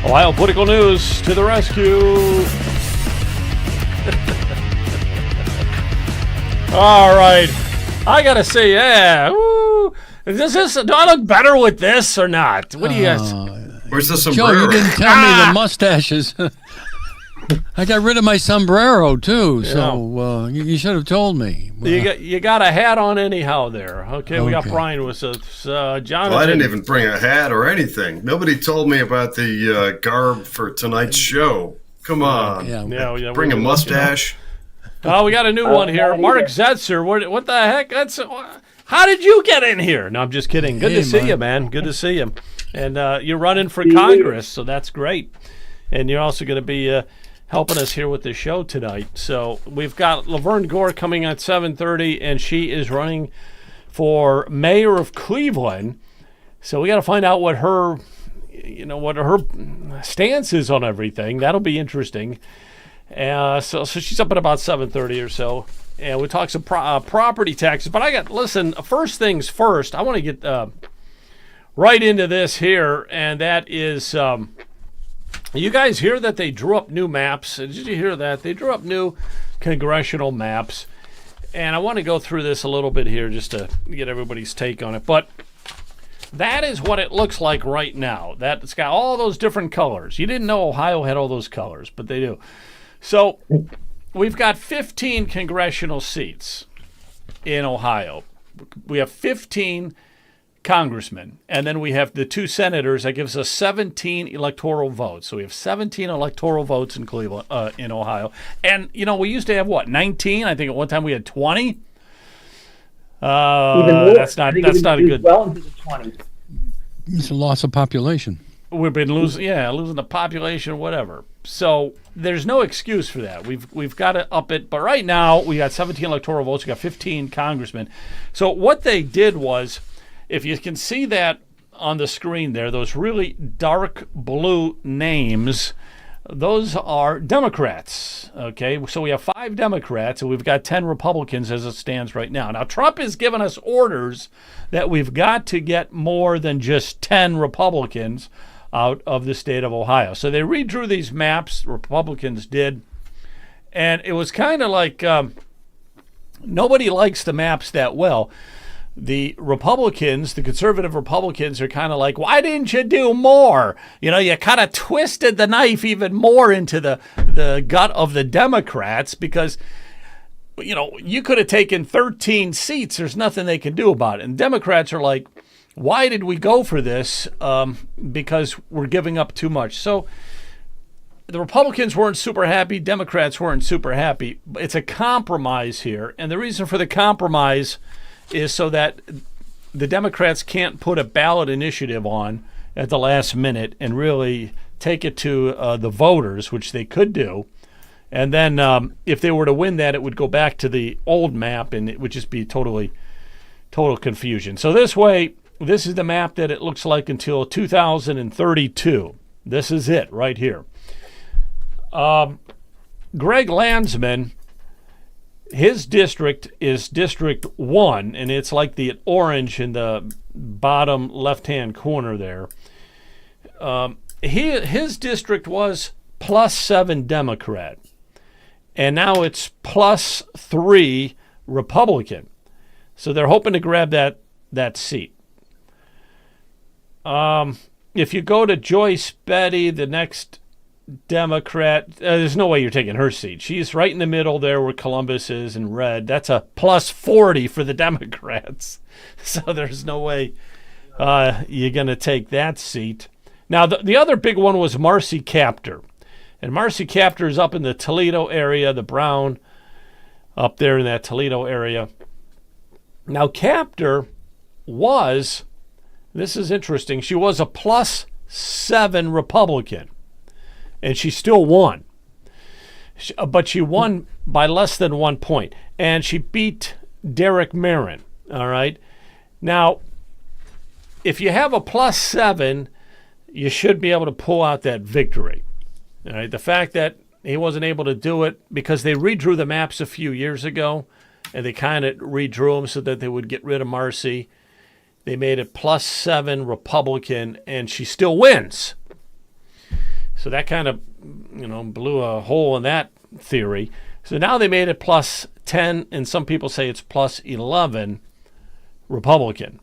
Ohio political news to the rescue. All right. I got to say, yeah. Woo. Do I look better with this or not? What do you guys? Where's the sombrero? Joe, you didn't tell me the mustaches. I got rid of my sombrero, too, so you should have told me. You got a hat on anyhow there. Okay, we got Brian with us. Jonathan. Well, I didn't even bring a hat or anything. Nobody told me about the garb for tonight's show. Come on. Yeah, bring a mustache. Oh, we got a new one here. Mark Zetzer. What the heck? How did you get in here? No, I'm just kidding. Good to see you, man. Good to see you. And you're running for Congress, so that's great. And you're also going to be helping us here with the show tonight. So we've got Laverne Gore coming at 7:30, and she is running for mayor of Cleveland. So we got to find out what her stance is on everything. That'll be interesting. So she's up at about 7:30 or so, and we talk some property taxes. But listen. First things first. I want to get right into this here, and that is. You guys hear that they drew up new maps? Did you hear that? They drew up new congressional maps. And I want to go through this a little bit here just to get everybody's take on it. But that is what it looks like right now. It's got all those different colors. You didn't know Ohio had all those colors, but they do. So we've got 15 congressional seats in Ohio. We have 15 congressmen, and then we have the 2 senators. That gives us 17 electoral votes. So we have 17 electoral votes in Cleveland, in Ohio. And we used to have 19. I think at one time we had 20. Even more. That's not a good. Well into the 20s. It's a loss of population. We've been losing the population, whatever. So there's no excuse for that. We've got to up it. But right now we got 17 electoral votes. We got 15 congressmen. So what they did was, if you can see that on the screen there, those really dark blue names, those are Democrats, okay? So we have 5 Democrats, and we've got 10 Republicans as it stands right now. Now, Trump has given us orders that we've got to get more than just 10 Republicans out of the state of Ohio. So they redrew these maps, Republicans did, and it was kind of like nobody likes the maps that well. The Republicans, the conservative Republicans, are kind of like, why didn't you do more? You kind of twisted the knife even more into the gut of the Democrats because, you could have taken 13 seats. There's nothing they can do about it. And Democrats are like, why did we go for this? Because we're giving up too much. So the Republicans weren't super happy. Democrats weren't super happy. It's a compromise here. And the reason for the compromise is so that the Democrats can't put a ballot initiative on at the last minute and really take it to the voters, which they could do. And then if they were to win that, it would go back to the old map, and it would just be total confusion. So this way, this is the map that it looks like until 2032. This is it right here. Greg Landsman, his district is District 1, and it's like the orange in the bottom left-hand corner there. His district was +7 Democrat, and now it's +3 Republican. So they're hoping to grab that seat. If you go to Joyce Betty, the next Democrat, there's no way you're taking her seat. She's right in the middle there where Columbus is in red. That's a +40 for the Democrats. So there's no way you're going to take that seat. Now, the other big one was Marcy Kaptur. And Marcy Kaptur is up in the Toledo area, the Brown up there in that Toledo area. Now, Kaptur was, this is interesting, she was a +7 Republican. And she still won. But she won by less than 1 point. And she beat Derek Marin. All right. Now, if you have a +7, you should be able to pull out that victory. All right. The fact that he wasn't able to do it because they redrew the maps a few years ago, and they kind of redrew them so that they would get rid of Marcy. They made it +7 Republican, and she still wins. So that kind of, blew a hole in that theory. So now they made it plus 10, and some people say it's plus 11 Republican.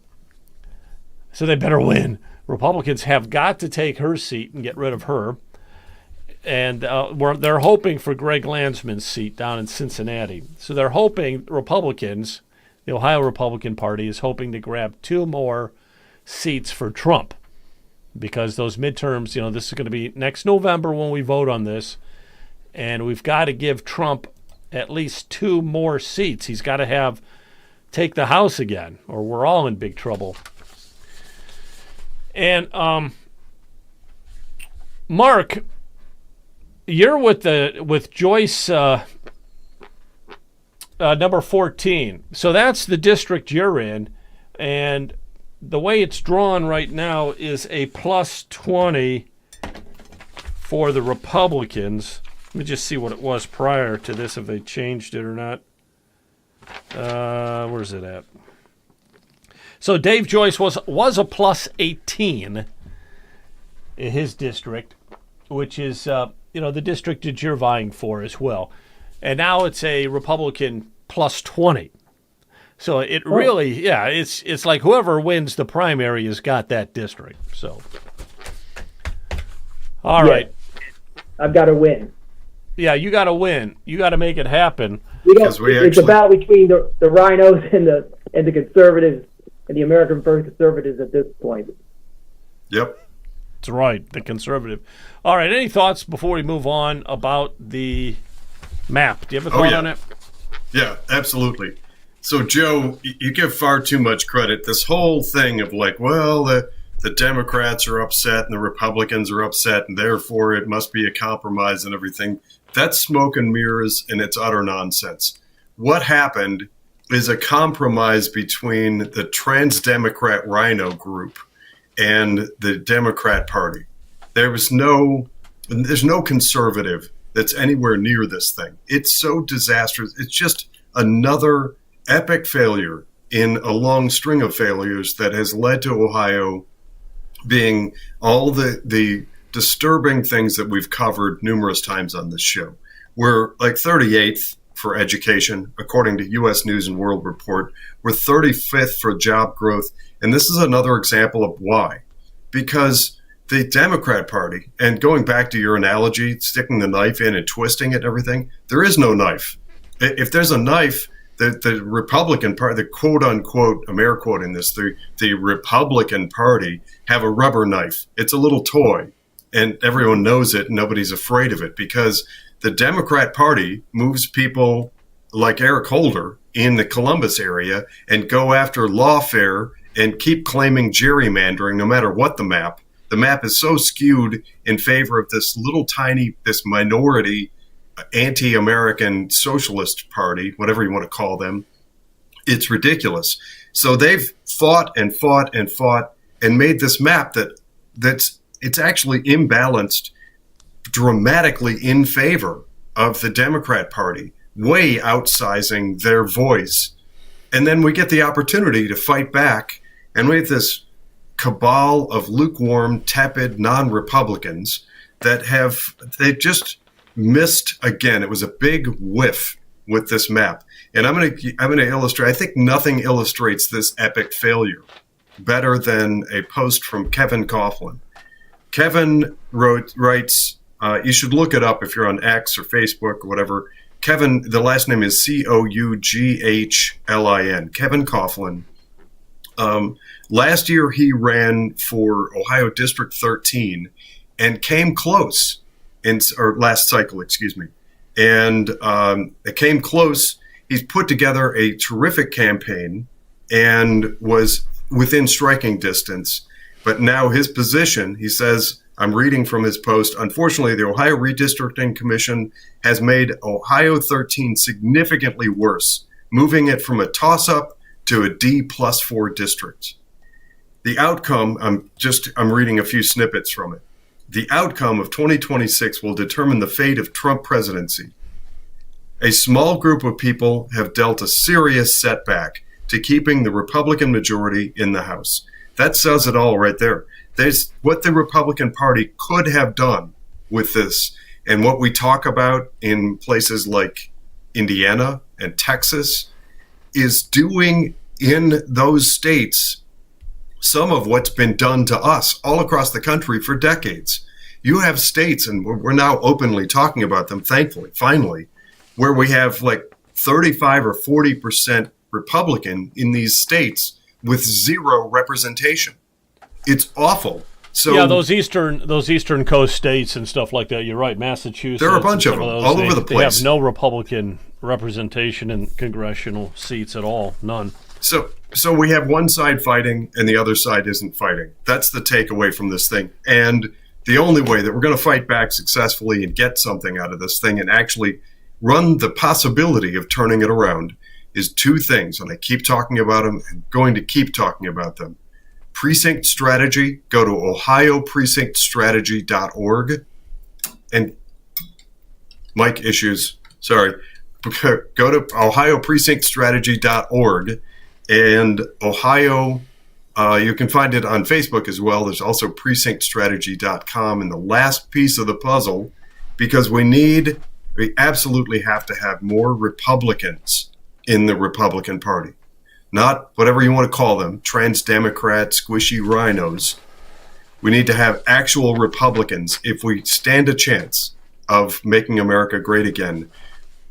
So they better win. Republicans have got to take her seat and get rid of her. And they're hoping for Greg Landsman's seat down in Cincinnati. So they're hoping Republicans, the Ohio Republican Party, is hoping to grab 2 more seats for Trump. Because those midterms, this is going to be next November when we vote on this. And we've got to give Trump at least 2 more seats. He's got to take the House again, or we're all in big trouble. And Mark, you're with Joyce number 14. So that's the district you're in, and the way it's drawn right now is a plus 20 for the Republicans. Let me just see what it was prior to this, if they changed it or not. Where's it at? So Dave Joyce was a plus 18 in his district, which is the district that you're vying for as well. And now it's a Republican plus 20. So it really, it's like whoever wins the primary has got that district. So, all right. I've got to win. Yeah, you got to win. You got to make it happen. It's a battle between the rhinos and the conservatives and the American First Conservatives at this point. Yep. That's right, the conservative. All right, any thoughts before we move on about the map? Do you have a thought on it? Yeah, absolutely. So, Joe, you give far too much credit. This whole thing of the Democrats are upset and the Republicans are upset, and therefore it must be a compromise and everything. That's smoke and mirrors, and it's utter nonsense. What happened is a compromise between the trans-Democrat Rhino group and the Democrat Party. There's no conservative that's anywhere near this thing. It's so disastrous. It's just another epic failure in a long string of failures that has led to Ohio being all the disturbing things that we've covered numerous times on this show. We're like 38th for education, according to U.S. News and World Report. We're 35th for job growth. And this is another example of why. Because the Democrat Party, and going back to your analogy, sticking the knife in and twisting it and everything, there is no knife. If there's a knife, the Republican Party, the quote-unquote, I'm air quoting this, the Republican Party have a rubber knife. It's a little toy, and everyone knows it, and nobody's afraid of it, because the Democrat Party moves people like Eric Holder in the Columbus area and go after lawfare and keep claiming gerrymandering no matter what the map. The map is so skewed in favor of this this minority anti-American socialist party, whatever you want to call them. It's ridiculous. So they've fought and fought and fought and made this map it's actually imbalanced dramatically in favor of the Democrat Party, way outsizing their voice. And then we get the opportunity to fight back, and we have this cabal of lukewarm, tepid non-Republicans that they just missed again. It was a big whiff with this map. And I'm going to illustrate, I think nothing illustrates this epic failure better than a post from Kevin Coughlin. Kevin writes, you should look it up if you're on X or Facebook or whatever. Kevin, the last name is Coughlin. Kevin Coughlin. Last year he ran for Ohio District 13 and came close, or last cycle, excuse me. And it came close. He's put together a terrific campaign and was within striking distance. But now his position, he says, I'm reading from his post, unfortunately, the Ohio Redistricting Commission has made Ohio 13 significantly worse, moving it from a toss-up to a D+4 district. The outcome, I'm reading a few snippets from it. The outcome of 2026 will determine the fate of Trump presidency. A small group of people have dealt a serious setback to keeping the Republican majority in the House. That says it all right there. There's what the Republican Party could have done with this. And what we talk about in places like Indiana and Texas is doing in those states some of what's been done to us all across the country for decades. You have states, and we're now openly talking about them, thankfully, finally, where we have like 35 or 40% Republican in these states with zero representation. It's awful. So yeah, those eastern coast states and stuff like that. You're right, Massachusetts. There are a bunch of them all over the place. They have no Republican representation in congressional seats at all, none. So we have one side fighting and the other side isn't fighting. That's the takeaway from this thing. And the only way that we're going to fight back successfully and get something out of this thing and actually run the possibility of turning it around is two things. And I keep talking about them and going to keep talking about them. Precinct strategy, go to ohioprecinctstrategy.org. And mic issues, sorry. Go to ohioprecinctstrategy.org. And Ohio, you can find it on Facebook as well. There's also precinctstrategy.com. And the last piece of the puzzle, because we absolutely have to have more Republicans in the Republican Party. Not whatever you want to call them, trans-Democrat, squishy rhinos. We need to have actual Republicans if we stand a chance of making America great again.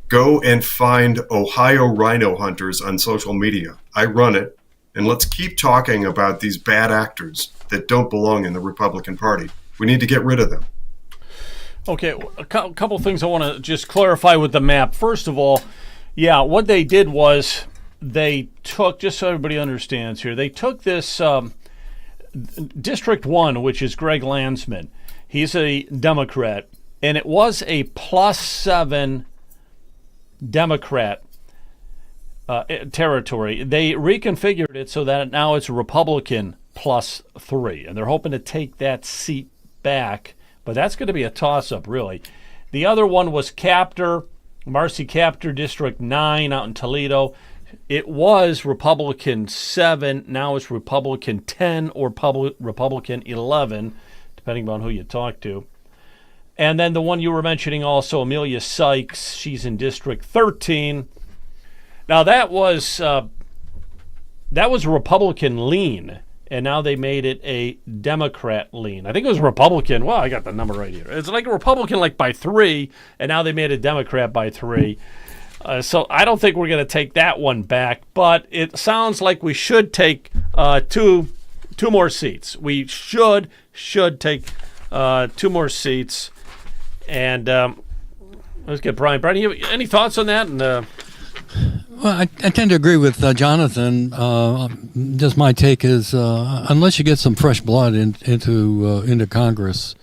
Go and find Ohio Rhino Hunters on social media. I run it, and let's keep talking about these bad actors that don't belong in the Republican Party. We need to get rid of them. Okay, a couple things I want to just clarify with the map. First of all, yeah, what they did was they took, just so everybody understands here, they took this District 1, which is Greg Landsman. He's a Democrat, and it was a +7 Democrat territory. They reconfigured it so that now it's Republican +3, and they're hoping to take that seat back, but that's going to be a toss-up, really. The other one was Marcy Captor, District 9 out in Toledo. It was Republican 7, now it's Republican 10 or Republican 11, depending on who you talk to. And then the one you were mentioning also, Amelia Sykes, she's in District 13. Now that was a Republican lean, and now they made it a Democrat lean. I think it was Republican. Well, I got the number right here. It's like a Republican like by 3, and now they made a Democrat by 3. So I don't think we're going to take that one back, but it sounds like we should take two more seats. We should take 2 more seats. And let's get Brian. Brian, you have any thoughts on that? And well, I tend to agree with Jonathan. Just my take is, unless you get some fresh blood into Congress,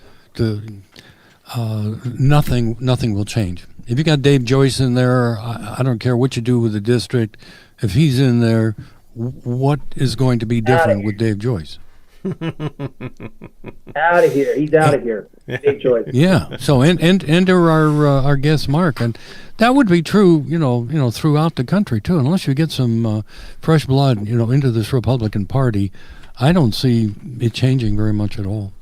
nothing will change. If you got Dave Joyce in there, I don't care what you do with the district. If he's in there, what is going to be different with Dave Joyce? Out of here. He's out of here. Dave Joyce. Yeah. So enter our guest Mark, and that would be true, throughout the country too. Unless you get some fresh blood, into this Republican Party, I don't see it changing very much at all.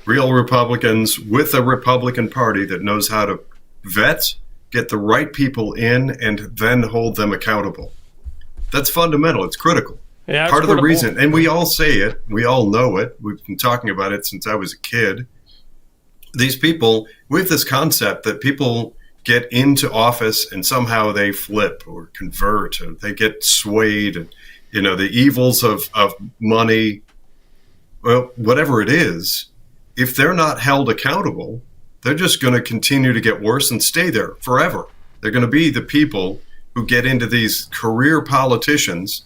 Real Republicans with a Republican Party that knows how to vet, get the right people in, and then hold them accountable. That's fundamental. It's critical. Yeah, part of the reason, and we all say it, we all know it, we've been talking about it since I was a kid. These people, we have this concept that people get into office and somehow they flip or convert, or they get swayed, and the evils of money, well, whatever it is, if they're not held accountable, they're just going to continue to get worse and stay there forever. They're going to be the people who get into these career politicians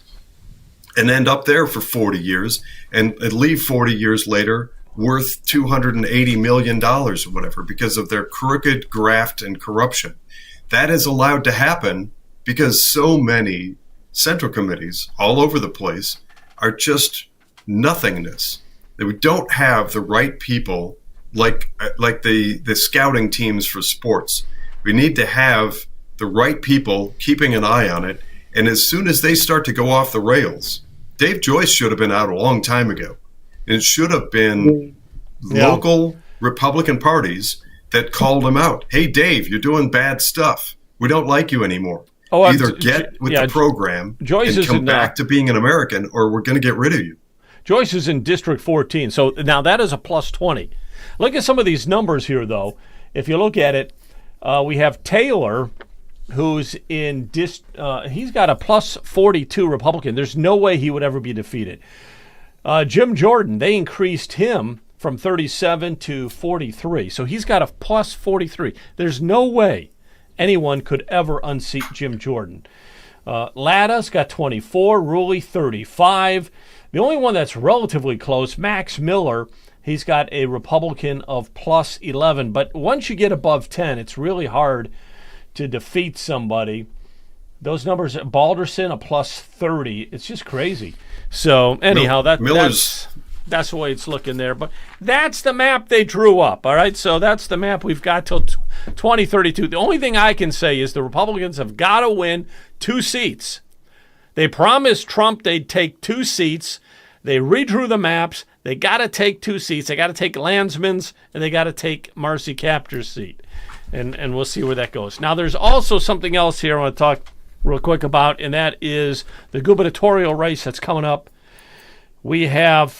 and end up there for 40 years and leave 40 years later worth $280 million or whatever because of their crooked graft and corruption. That is allowed to happen because so many central committees all over the place are just nothingness. We don't have the right people like the scouting teams for sports. We need to have the right people keeping an eye on it. And as soon as they start to go off the rails, Dave Joyce should have been out a long time ago. And it should have been local Republican parties that called him out. Hey, Dave, you're doing bad stuff. We don't like you anymore. Either get with the program Joyce and come back to being an American, or we're going to get rid of you. Joyce is in District 14, so now that is a plus 20. Look at some of these numbers here, though. If you look at it, we have Taylor, who's in he's got a plus 42 Republican. There's no way he would ever be defeated. Jim Jordan, they increased him from 37 to 43, so he's got a plus 43. There's no way anyone could ever unseat Jim Jordan. Latta's got 24, Rulli 35. The only one that's relatively close, Max Miller, he's got a Republican of plus 11. But once you get above 10, it's really hard to defeat somebody. Those numbers, Balderson, a plus 30. It's just crazy. So anyhow, that's the way it's looking there. But that's the map they drew up, all right? So that's the map we've got till 2032. The only thing I can say is the Republicans have got to win 2 seats. They promised Trump they'd take 2 seats. They redrew the maps. They got to take 2 seats. They got to take Landsman's, and they got to take Marcy Kaptur's seat. And we'll see where that goes. Now, there's also something else here I want to talk real quick about, and that is the gubernatorial race that's coming up. We know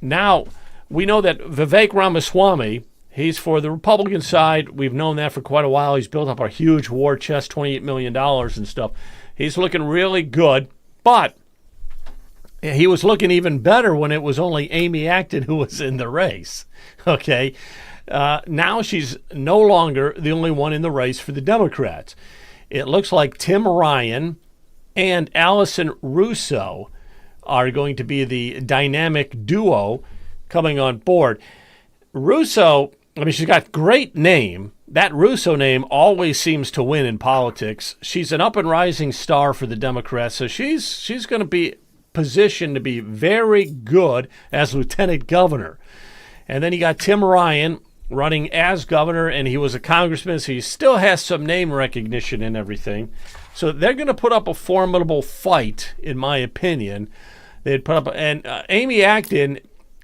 that Vivek Ramaswamy, he's for the Republican side. We've known that for quite a while. He's built up a huge war chest, $28 million and stuff. He's looking really good, but he was looking even better when it was only Amy Acton who was in the race. Okay. Now she's no longer the only one in the race for the Democrats. It looks like Tim Ryan and Allison Russo are going to be the dynamic duo coming on board. Russo, she's got great name. That Russo name always seems to win in politics. She's an up and rising star for the Democrats, so she's going to be positioned to be very good as lieutenant governor. And then you got Tim Ryan running as governor, and he was a congressman, so he still has some name recognition and everything. So they're going to put up a formidable fight, in my opinion. They'd put up, and Amy Acton,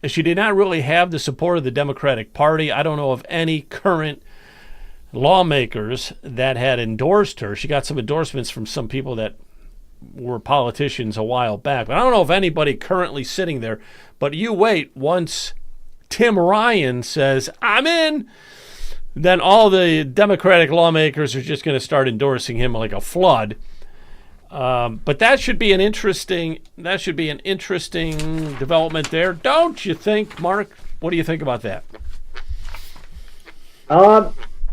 she did not really have the support of the Democratic Party. I don't know of any current lawmakers that had endorsed her. She got some endorsements from some people that were politicians a while back, but I don't know of anybody currently sitting there. But you wait, once Tim Ryan says, I'm in, then all the Democratic lawmakers are just going to start endorsing him like a flood. But that should be an interesting development there, don't you think, Mark? What do you think about that?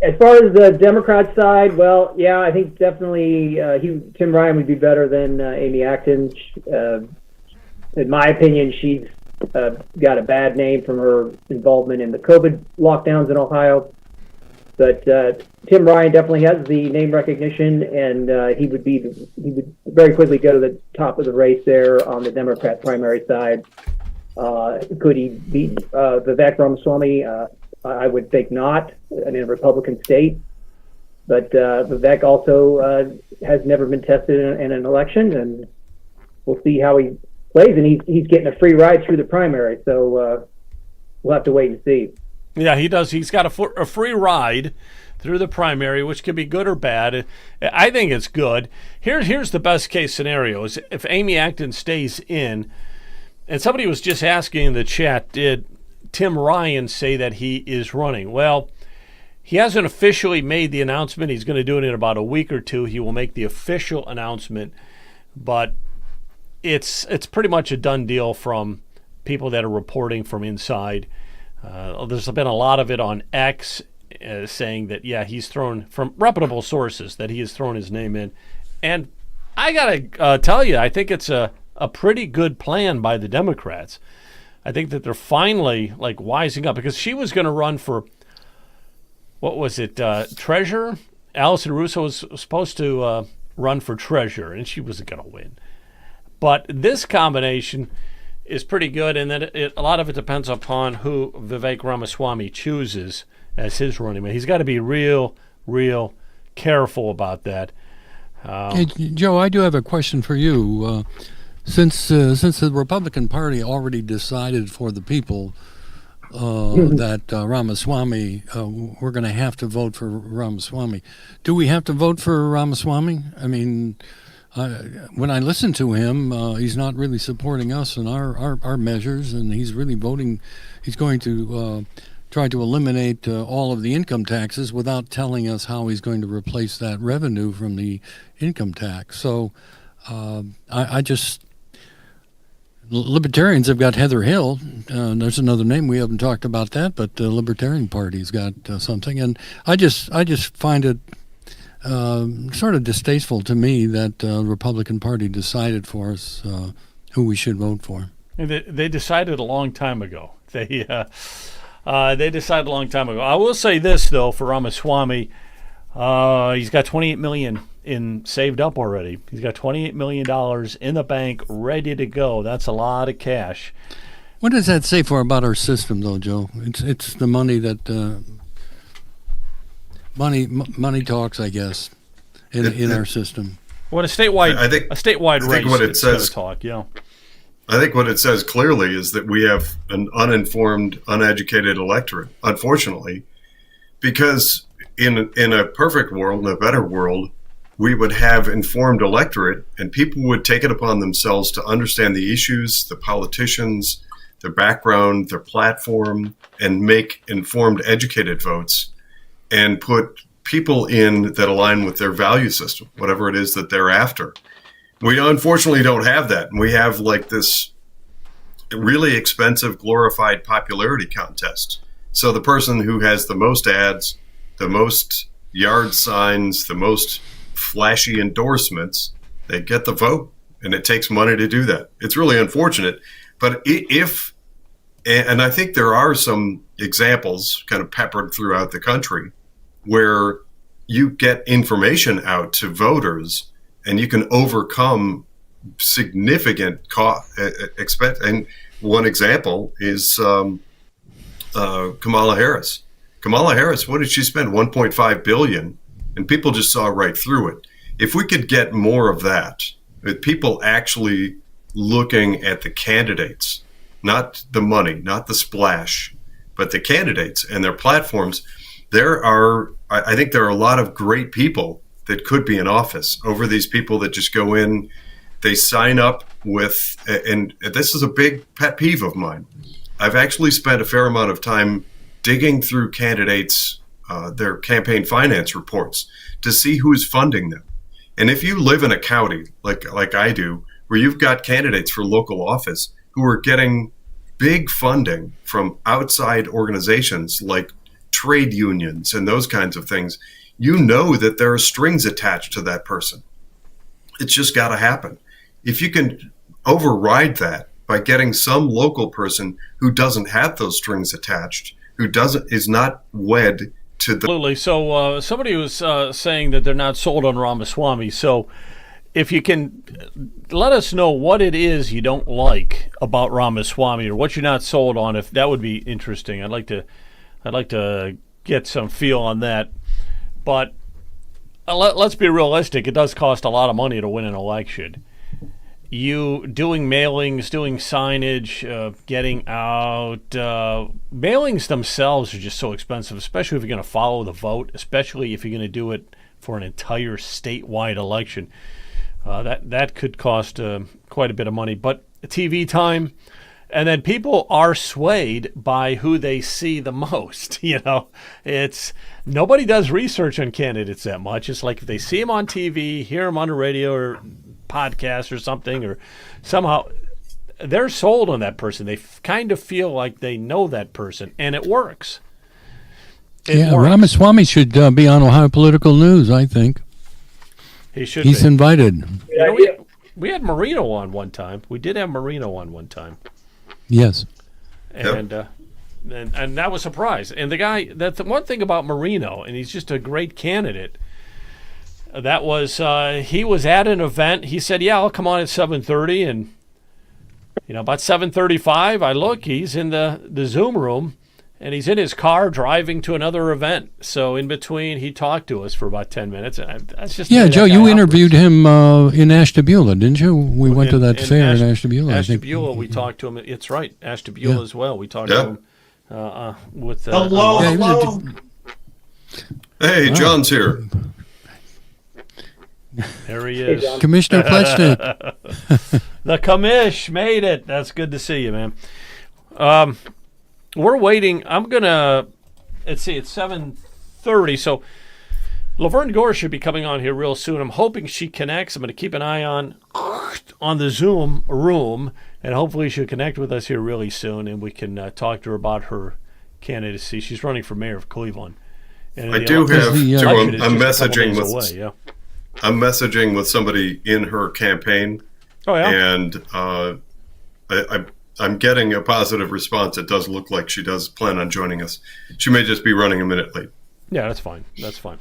As far as the Democrat side, well, yeah, I think definitely Tim Ryan would be better than Amy Acton. In my opinion, she's got a bad name from her involvement in the COVID lockdowns in Ohio. But Tim Ryan definitely has the name recognition, and he would very quickly go to the top of the race there on the Democrat primary side. Could he beat Vivek Ramaswamy? I would think not in a Republican state. But Vivek also has never been tested in an election, and we'll see how he plays. And he's getting a free ride through the primary, so we'll have to wait and see. Yeah, he does. He's got a free ride through the primary, which can be good or bad. I think it's good. Here's the best case scenario: is if Amy Acton stays in. And somebody was just asking in the chat, did Tim Ryan say that he is running? Well, he hasn't officially made the announcement. He's going to do it in about a week or two. He will make the official announcement, but it's pretty much a done deal from people that are reporting from inside. There's been a lot of it on X saying that, yeah, he's thrown, from reputable sources, that he has thrown his name in. And I got to tell you, I think it's a pretty good plan by the Democrats. I think that they're finally wising up, because she was going to run for, what was it, treasurer? Allison Russo was supposed to run for treasurer, and she wasn't going to win. But this combination is pretty good, and then a lot of it depends upon who Vivek Ramaswamy chooses as his running mate. He's got to be real careful about that. Hey, Joe, I do have a question for you. Since the Republican Party already decided for the people that Ramaswamy, we're going to have to vote for Ramaswamy. Do we have to vote for Ramaswamy? I mean, when I listen to him, he's not really supporting us and our measures, and he's really voting. He's going to try to eliminate all of the income taxes without telling us how he's going to replace that revenue from the income tax. So I just... Libertarians have got Heather Hill. There's another name. We haven't talked about that, but the Libertarian Party's got something. And I just find it sort of distasteful to me that the Republican Party decided for us who we should vote for. And they decided a long time ago. They decided a long time ago. I will say this, though, for Ramaswamy, he's got $28 million in saved up already. He's got $28 million in the bank ready to go. That's a lot of cash. What does that say for about our system, though, Joe? It's the money that money talks, I guess, in our system. Well, a statewide race, what it says, talk, yeah. I think what it says clearly is that we have an uninformed, uneducated electorate, unfortunately, because in a perfect world, in a better world, we would have informed electorate and people would take it upon themselves to understand the issues, the politicians, their background, their platform, and make informed, educated votes and put people in that align with their value system, whatever it is that they're after. We unfortunately don't have that. And we have like this really expensive, glorified popularity contest. So the person who has the most ads, the most yard signs, the most flashy endorsements, they get the vote, and it takes money to do that. It's really unfortunate, but and I think there are some examples kind of peppered throughout the country where you get information out to voters and you can overcome significant expense. And one example is Kamala Harris. Kamala Harris, what did she spend? $1.5 billion. And people just saw right through it. If we could get more of that, with people actually looking at the candidates, not the money, not the splash, but the candidates and their platforms, I think there are a lot of great people that could be in office over these people that just go in, they sign up with, and this is a big pet peeve of mine. I've actually spent a fair amount of time digging through candidates' their campaign finance reports to see who's funding them. And if you live in a county like I do, where you've got candidates for local office who are getting big funding from outside organizations like trade unions and those kinds of things, you know that there are strings attached to that person. It's just got to happen. If you can override that by getting some local person who doesn't have those strings attached, is not wed to the... Absolutely. So somebody was saying that they're not sold on Ramaswamy. So if you can let us know what it is you don't like about Ramaswamy or what you're not sold on, if that would be interesting. I'd like to get some feel on that. But let's be realistic. It does cost a lot of money to win an election. You doing mailings, doing signage, getting out. Mailings themselves are just so expensive, especially if you're going to follow the vote, especially if you're going to do it for an entire statewide election. That could cost quite a bit of money. But TV time, and then people are swayed by who they see the most. You know, nobody does research on candidates that much. It's like if they see them on TV, hear them on the radio or podcast or something, or somehow they're sold on that person. They kind of feel like they know that person, and it works. It works. Ramaswamy should be on Ohio Political News, I think. He's invited. You know, we had Marino on one time. We did have Marino on one time. Yes. And and that was a surprise. And the guy, that's the one thing about Marino, and he's just a great candidate. That was he was at an event. He said, "Yeah, I'll come on at 7:30." And about 7:35, I look. He's in the Zoom room, and he's in his car driving to another event. So in between, he talked to us for about 10 minutes. And that's just Joe. You interviewed him in Ashtabula, didn't you? We went to that fair in Ashtabula. Ashtabula, we talked to him. It's right, Ashtabula as well. We talked to him with Hello, Yeah, he was a- hello. Hey, John's here. There he Hey, is. John. Commissioner Plechnik. The commish made it. That's good to see you, man. We're waiting. Let's see, it's 7:30, so Laverne Gore should be coming on here real soon. I'm hoping she connects. I'm going to keep an eye on the Zoom room, and hopefully she'll connect with us here really soon, and we can talk to her about her candidacy. She's running for mayor of Cleveland. And I the do have the, to. election is I'm just a couple messaging days with. away, yeah. I'm messaging with somebody in her campaign, Oh, yeah? and I'm getting a positive response. It does look like she does plan on joining us. She may just be running a minute late. Yeah, that's fine. That's fine.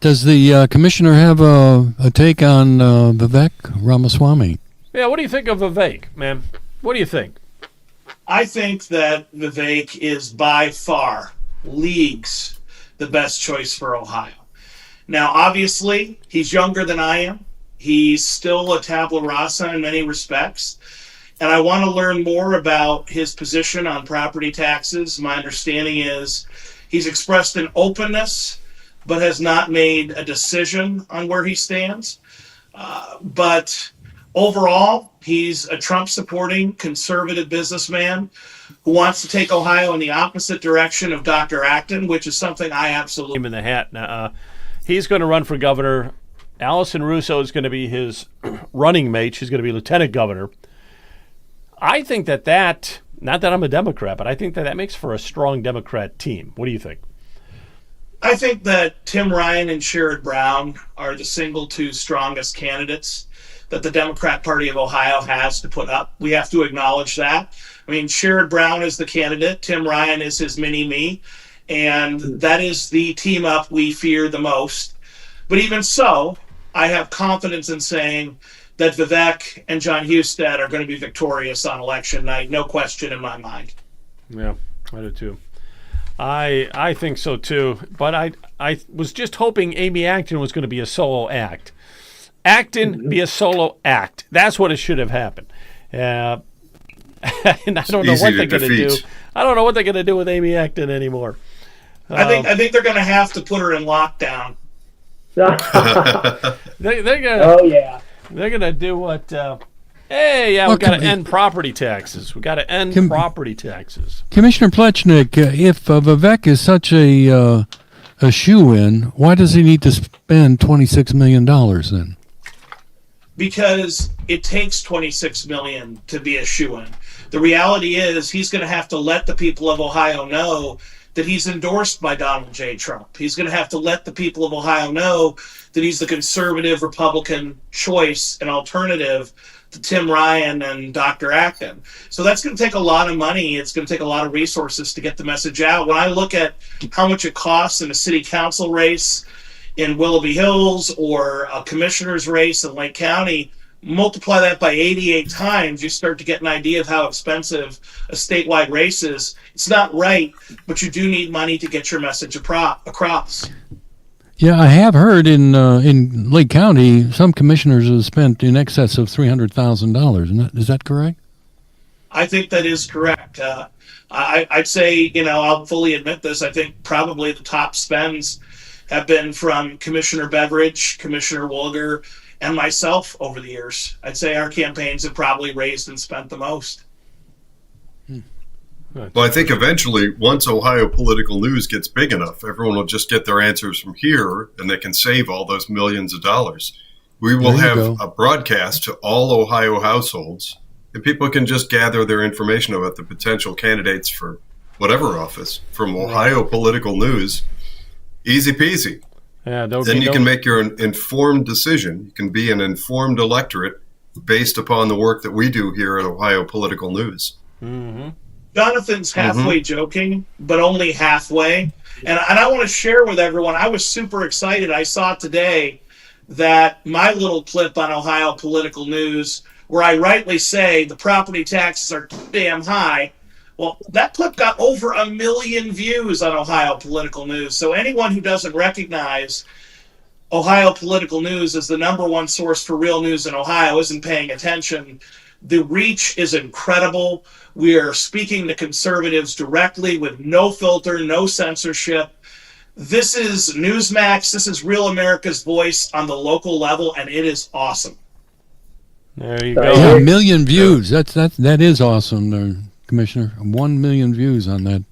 Does the commissioner have a take on Vivek Ramaswamy? Yeah, what do you think of Vivek, man? What do you think? I think that Vivek is by far leagues the best choice for Ohio. Now, obviously, he's younger than I am. He's still a tabula rasa in many respects. And I want to learn more about his position on property taxes. My understanding is he's expressed an openness, but has not made a decision on where he stands. But overall, he's a Trump-supporting conservative businessman who wants to take Ohio in the opposite direction of Dr. Acton, which is something I absolutely... Him in the hat. He's going to run for governor. Allison Russo is going to be his running mate. She's going to be lieutenant governor. I think that not that I'm a Democrat, but I think that makes for a strong Democrat team. What do you think? I think that Tim Ryan and Sherrod Brown are the single two strongest candidates that the Democrat Party of Ohio has to put up. We have to acknowledge that. I mean, Sherrod Brown is the candidate. Tim Ryan is his mini-me. And that is the team up we fear the most. But even so, I have confidence in saying that Vivek and John Husted are going to be victorious on election night. No question in my mind. Yeah, I do too. I think so too. But I was just hoping Amy Acton was going to be a solo act. Acton be a solo act. That's what it should have happened. And I don't know what they're going to do. I don't know what they're going to do with Amy Acton anymore. I think they're going to have to put her in lockdown. They're gonna. Oh yeah. They're gonna do what? Hey, yeah, we got to end property taxes. We got to end property taxes. Commissioner Plechnik, if Vivek is such a shoe-in, why does he need to spend $26 million then? Because it takes $26 million to be a shoo-in. The reality is he's going to have to let the people of Ohio know that he's endorsed by Donald J. Trump. He's going to have to let the people of Ohio know that he's the conservative Republican choice and alternative to Tim Ryan and Dr. Acton. So that's going to take a lot of money. It's going to take a lot of resources to get the message out. When I look at how much it costs in a city council race in Willoughby Hills or a commissioner's race in Lake County, multiply that by 88 times, you start to get an idea of how expensive a statewide race is. It's not right, but you do need money to get your message across. Yeah, I have heard in Lake County, some commissioners have spent in excess of $300,000. Is that correct? I think that is correct. I'd say, I'll fully admit this. I think probably the top spends have been from Commissioner Beveridge, Commissioner Wolger, and myself over the years. I'd say our campaigns have probably raised and spent the most. Well, I think eventually, once Ohio political news gets big enough, everyone will just get their answers from here, and they can save all those millions of dollars. We will have a broadcast to all Ohio households, and people can just gather their information about the potential candidates for whatever office from Ohio political news. Easy peasy. Yeah, then you can make your informed decision. You can be an informed electorate based upon the work that we do here at Ohio Political News. Mm-hmm. Jonathan's halfway joking, but only halfway. And I want to share with everyone, I was super excited. I saw today that my little clip on Ohio Political News, where I rightly say the property taxes are too damn high, well, that clip got over 1 million views on Ohio Political News. So anyone who doesn't recognize Ohio Political News as the number one source for real news in Ohio isn't paying attention The reach is incredible. We are speaking to conservatives directly with no filter, no censorship. This is Newsmax. This is Real America's Voice on the local level, and it is awesome. There you Sorry. go. Yeah, 1 million views. That is awesome, Commissioner. 1 million views on that.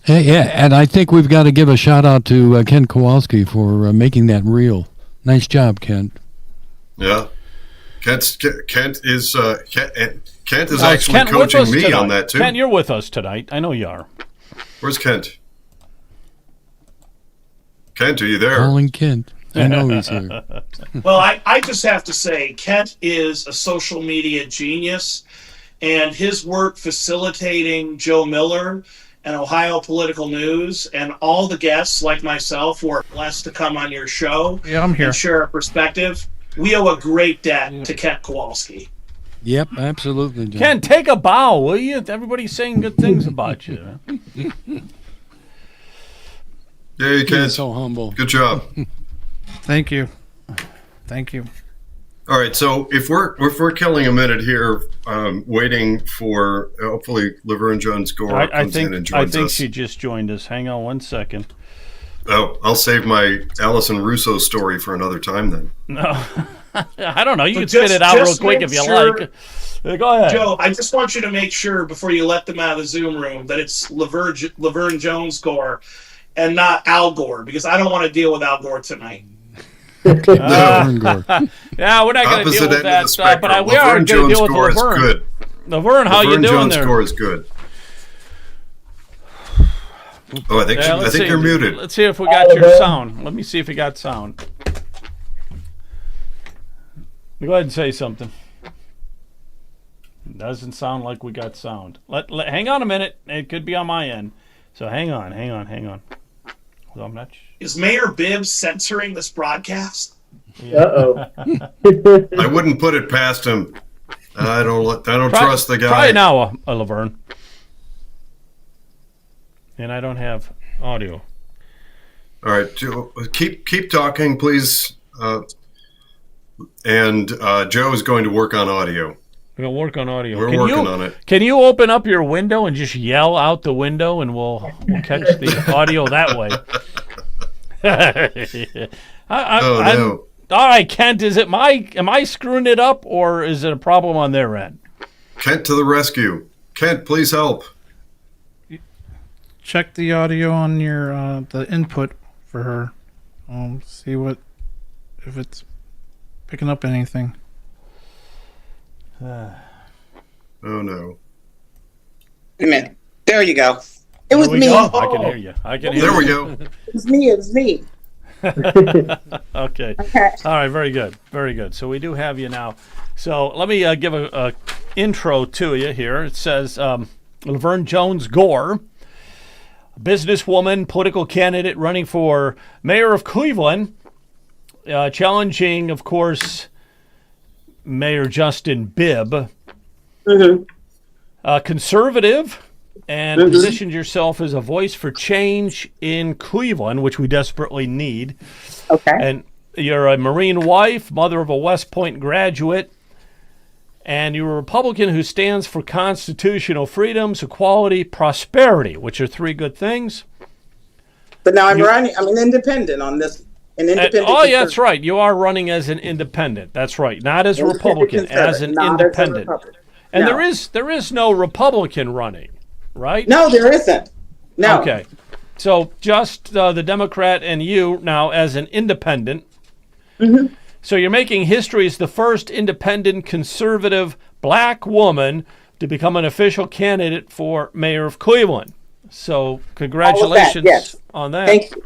Hey, yeah, and I think we've got to give a shout out to Kent Kowalski for making that real. Nice job, Kent. Yeah. Kent is Kent actually with coaching us me tonight. on that too. Kent, you're with us tonight. I know you are. Where's Kent? Kent, are you there? Calling Kent. I know he's here. Well, I just have to say, Kent is a social media genius, and his work facilitating Joe Miller and Ohio Political News and all the guests like myself who are blessed to come on your show I'm here. and share a perspective. We owe a great debt to Kent Kowalski. Yep, absolutely, John. Ken, take a bow, will you? Everybody's saying good things about you. Yeah, He's Kent. so humble. Good job. Thank you. Thank you. All right, so if we're killing a minute here, waiting for hopefully Laverne Jones Gore I comes in and think joins us. she just joined us. Hang on 1 second. Oh, I'll save my Allison Russo story for another time then. No, I don't know. You But can spit it out real just quick make if you sure- like. Go ahead. Joe, I just want you to make sure before you let them out of the Zoom room that it's Laverne Jones Gore and not Al Gore, because I don't want to deal with Al Gore tonight. Laverne Gore. Yeah, we're not going to deal Opposite with end that of the stuff, but spectrum. we are Laverne going to Jones deal with Gore is Laverne. good. Laverne, how you Laverne doing Jones there? Gore is good. Oh, I think Yeah, let's see. you're muted. Let's see if we got your sound. Let me see if we got sound. Go ahead and say something. Doesn't sound like we got sound. Hang on a minute. It could be on my end. So hang on. So I'm not. Is Mayor Bibbs censoring this broadcast? Uh-oh. I wouldn't put it past him. I don't trust the guy. Try now, Laverne. And I don't have audio. All right, Joe, keep talking, please. And Joe is going to work on audio. We're going to work on audio. We're working on it. Can you open up your window and just yell out the window, and we'll catch the audio that way? No. All right, Kent, am I screwing it up, or is it a problem on their end? Kent to the rescue. Kent, please help. Check the audio on your the input for her. See if it's picking up anything. Oh no. Wait a minute. There you go. It was There we me. go. I can hear you. There we go. It was me. It was me. Okay. Okay. All right. Very good. Very good. So we do have you now. So let me give a intro to you here. It says Laverne Jones Gore, a businesswoman, political candidate running for mayor of Cleveland, challenging, of course, Mayor Justin Bibb. Conservative, and positioned yourself as a voice for change in Cleveland, which we desperately need. Okay. And you're a Marine wife, mother of a West Point graduate, and you're a Republican who stands for constitutional freedoms, equality, prosperity, which are three good things. But now I'm running. I'm an independent on this. An independent. Oh, yeah, that's right. You are running as an independent. That's right. Not as a Republican, as an Not as a independent. Republican. And No. there is no Republican running, right? No, there isn't. No. Okay. So just the Democrat and you now as an independent. Mm-hmm. So you're making history as the first independent conservative black woman to become an official candidate for mayor of Cleveland. So congratulations yes. on that. Thank you.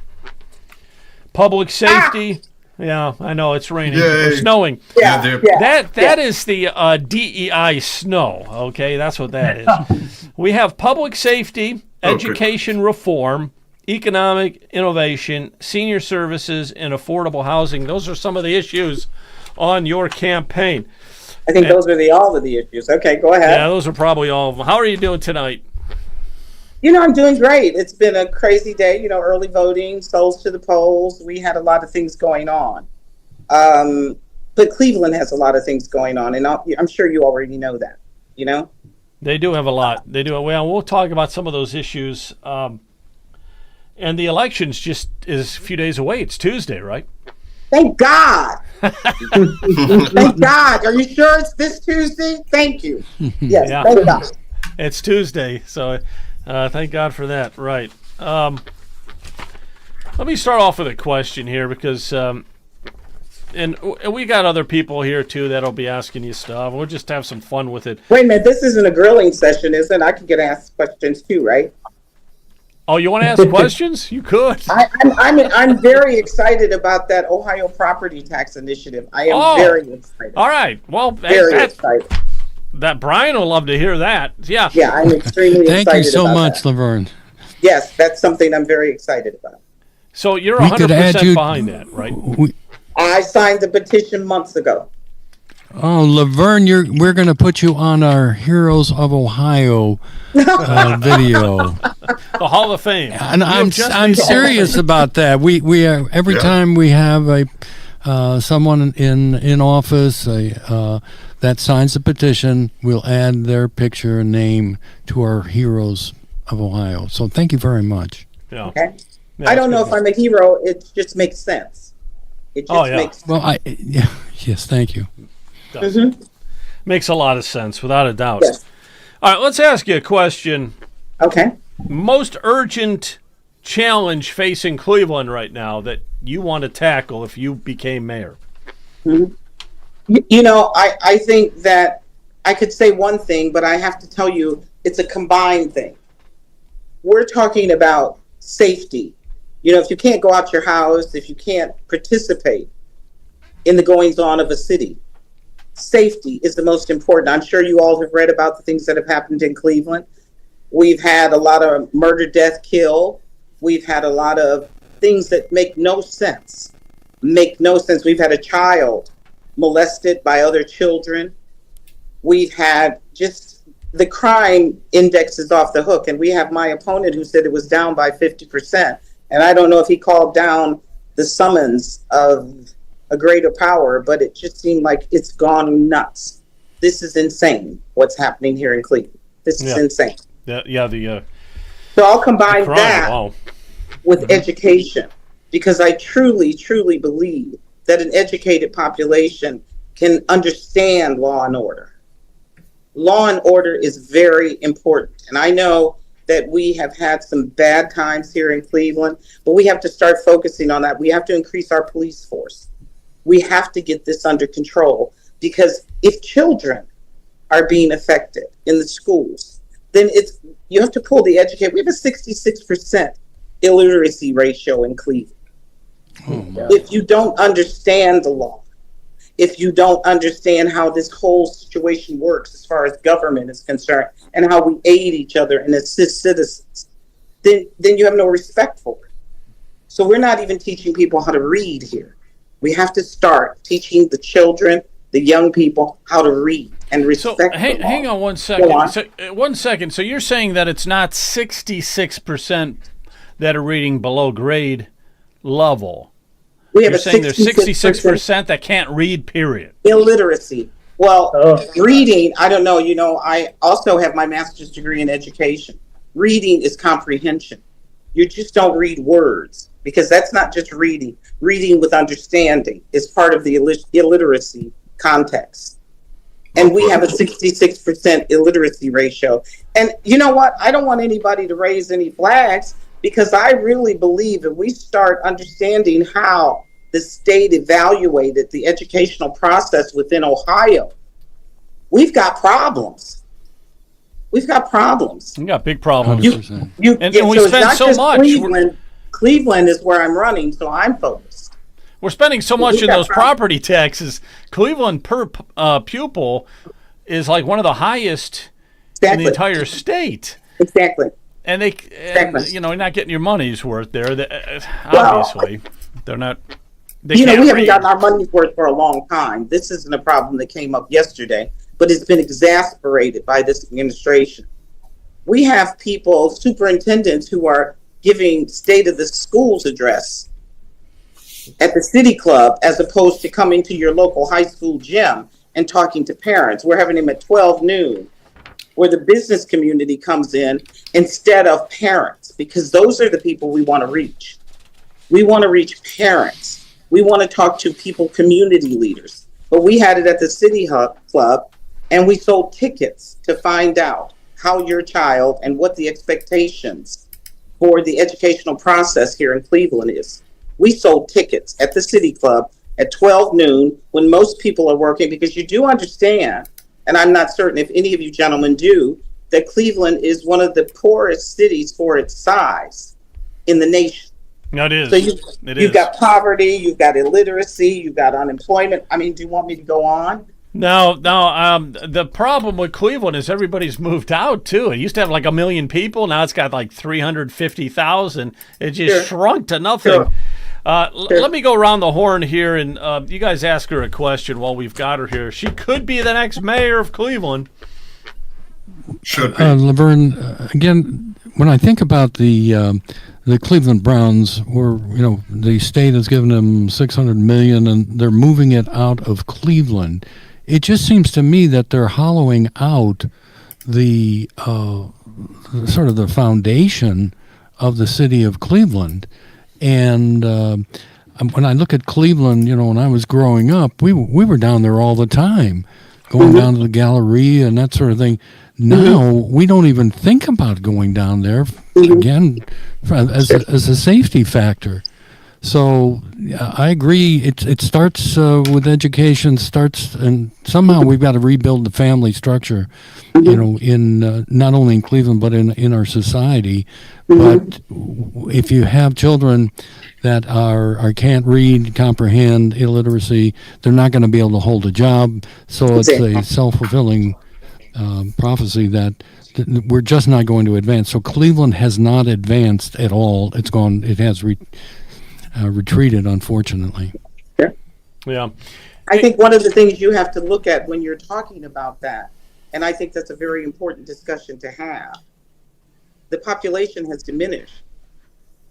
Public safety. Yeah, I know it's raining. Yay. It's snowing. Yeah. they're- Yeah. That is the DEI snow, okay? That's what that is. We have public safety, Oh, good. education reform, economic innovation, senior services, and affordable housing. Those are some of the issues on your campaign. I think those are all of the issues. Okay, go ahead. Yeah, those are probably all of them. How are you doing tonight? I'm doing great. It's been a crazy day. Early voting, souls to the polls. We had a lot of things going on. But Cleveland has a lot of things going on, and I'm sure you already know that. You know, They do have a lot. They do. Well, we'll talk about some of those issues. And the elections just is a few days away. It's Tuesday, right? thank God. Thank God. Are you sure it's this Tuesday? Thank you. Yes, Yeah. thank God. It's Tuesday, so thank God for that. Right. Let me start off with a question here because, and we got other people here too that'll be asking you stuff. We'll just have some fun with it. Wait a minute. This isn't a grilling session, is it? I can get asked questions too, right? Oh, you want to ask questions? You could. I'm very excited about that Ohio property tax initiative. I am very excited. All right. Well, Very excited. that Brian will love to hear that. Yeah. Yeah, I'm extremely excited. Thank you so about much, that. Laverne. Yes, that's something I'm very excited about. So you're We could add 100% you- behind that, right? I signed the petition months ago. Oh, Laverne, we're going to put you on our Heroes of Ohio video. The Hall of Fame. And You have I'm just I'm been- serious about that. We are every time we have a someone in office that signs the petition, we'll add their picture and name to our Heroes of Ohio. So thank you very much. Yeah. Okay. Yeah, I don't that's know good. if I'm a hero. It just makes sense. It just Oh, yeah. makes Well, yes, thank you. Does. Mhm. Makes a lot of sense, without a doubt. Yes. All right, let's ask you a question. Okay. Most urgent challenge facing Cleveland right now that you want to tackle if you became mayor? You know, I think that I could say one thing, but I have to tell you it's a combined thing. We're talking about safety. You know, if you can't go out your house, if you can't participate in the goings on of a city, safety is the most important. I'm sure you all have read about the things that have happened in Cleveland. We've had a lot of murder, death, kill. We've had a lot of things that make no sense. We've had a child molested by other children. We've had just the crime index is off the hook. And we have my opponent who said it was down by 50%. And I don't know if he called down the summons of a greater power, but it just seemed like it's gone nuts. This is insane what's happening here in Cleveland. This is insane. The So I'll combine crime. that Wow. with education, because I truly, truly believe that an educated population can understand law and order. Law and order is very important. And I know that we have had some bad times here in Cleveland, but we have to start focusing on that. We have to increase our police force. We have to get this under control, because if children are being affected in the schools, then you have to pull the educate. We have a 66% illiteracy ratio in Cleveland. If you don't understand the law, if you don't understand how this whole situation works as far as government is concerned and how we aid each other and assist citizens, then you have no respect for it. So we're not even teaching people how to read here. We have to start teaching the children, the young people, how to read and respect the law. Hang on 1 second. Go on. So, 1 second. So you're saying that it's not 66% that are reading below grade level. We have You're a saying there's 66% that can't read, period. illiteracy. Well, reading, I don't know, I also have my master's degree in education. Reading is comprehension. You just don't read words, because that's not just reading. Reading with understanding is part of the illiteracy context. And we have a 66% illiteracy ratio. And you know what? I don't want anybody to raise any flags, because I really believe if we start understanding how the state evaluated the educational process within Ohio, we've got problems. We've got problems. We got big problems. 100%. And we it's spend not so just much. Cleveland is where I'm running, so I'm focused. We're spending so much We've in got those property taxes. Cleveland per pupil is like one of the highest in the Exactly. entire state. Exactly. And Exactly. you're not getting your money's worth there. Well, Obviously, they're not. They We can't haven't read. gotten our money's worth for a long time. This isn't a problem that came up yesterday, but it's been exacerbated by this administration. We have people, superintendents, who are giving state of the schools address at the city club as opposed to coming to your local high school gym and talking to parents. We're having them at 12 noon, where the business community comes in instead of parents, because those are the people we want to reach. We want to reach parents. We want to talk to people, community leaders. But we had it at the City Club, and we sold tickets to find out how your child and what the expectations for the educational process here in Cleveland is. We sold tickets at the City Club at 12 noon when most people are working, because you do understand, and I'm not certain if any of you gentlemen do, that Cleveland is one of the poorest cities for its size in the nation. No, it is. So you've got poverty, you've got illiteracy, you've got unemployment. I mean, do you want me to go on? No. The problem with Cleveland is everybody's moved out too. It used to have like 1 million people. Now it's got like 350,000. It just shrunk to nothing. Sure. Let me go around the horn here, and you guys ask her a question while we've got her here. She could be the next mayor of Cleveland. Should be. Laverne, again, when I think about the Cleveland Browns, where the state has given them $600 million and they're moving it out of Cleveland, it just seems to me that they're hollowing out the sort of the foundation of the city of Cleveland. And when I look at Cleveland, when I was growing up, we were down there all the time, going down to the Galleria and that sort of thing. Now we don't even think about going down there again as a safety factor. So I agree. It starts with education. And somehow we've got to rebuild the family structure. In not only in Cleveland but in our society. But if you have children that are can't read, comprehend, illiteracy, they're not going to be able to hold a job. So it's a self-fulfilling prophecy that we're just not going to advance. So Cleveland has not advanced at all. It has retreated, unfortunately. Yeah. I think one of the things you have to look at when you're talking about that, and I think that's a very important discussion to have, the population has diminished.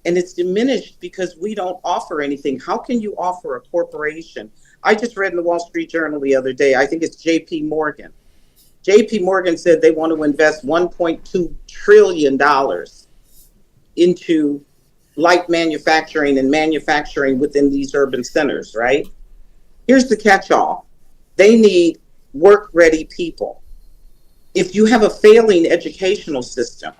And it's diminished because we don't offer anything. How can you offer a corporation? I just read in the Wall Street Journal the other day, I think it's J.P. Morgan. J.P. Morgan said they want to invest $1.2 trillion into light manufacturing and manufacturing within these urban centers, right? Here's the catch-all. They need work-ready people. If you have a failing educational system,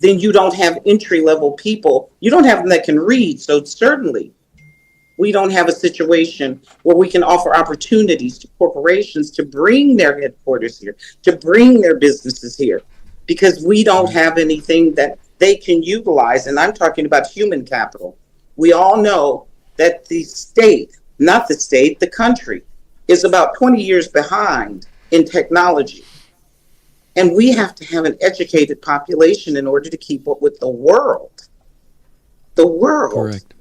then you don't have entry-level people. You don't have them that can read. So certainly, we don't have a situation where we can offer opportunities to corporations to bring their headquarters here, to bring their businesses here, because we don't have anything that they can utilize. And I'm talking about human capital. We all know that the state, not the state, the country, is about 20 years behind in technology. And we have to have an educated population in order to keep up with the world. The world. Correct.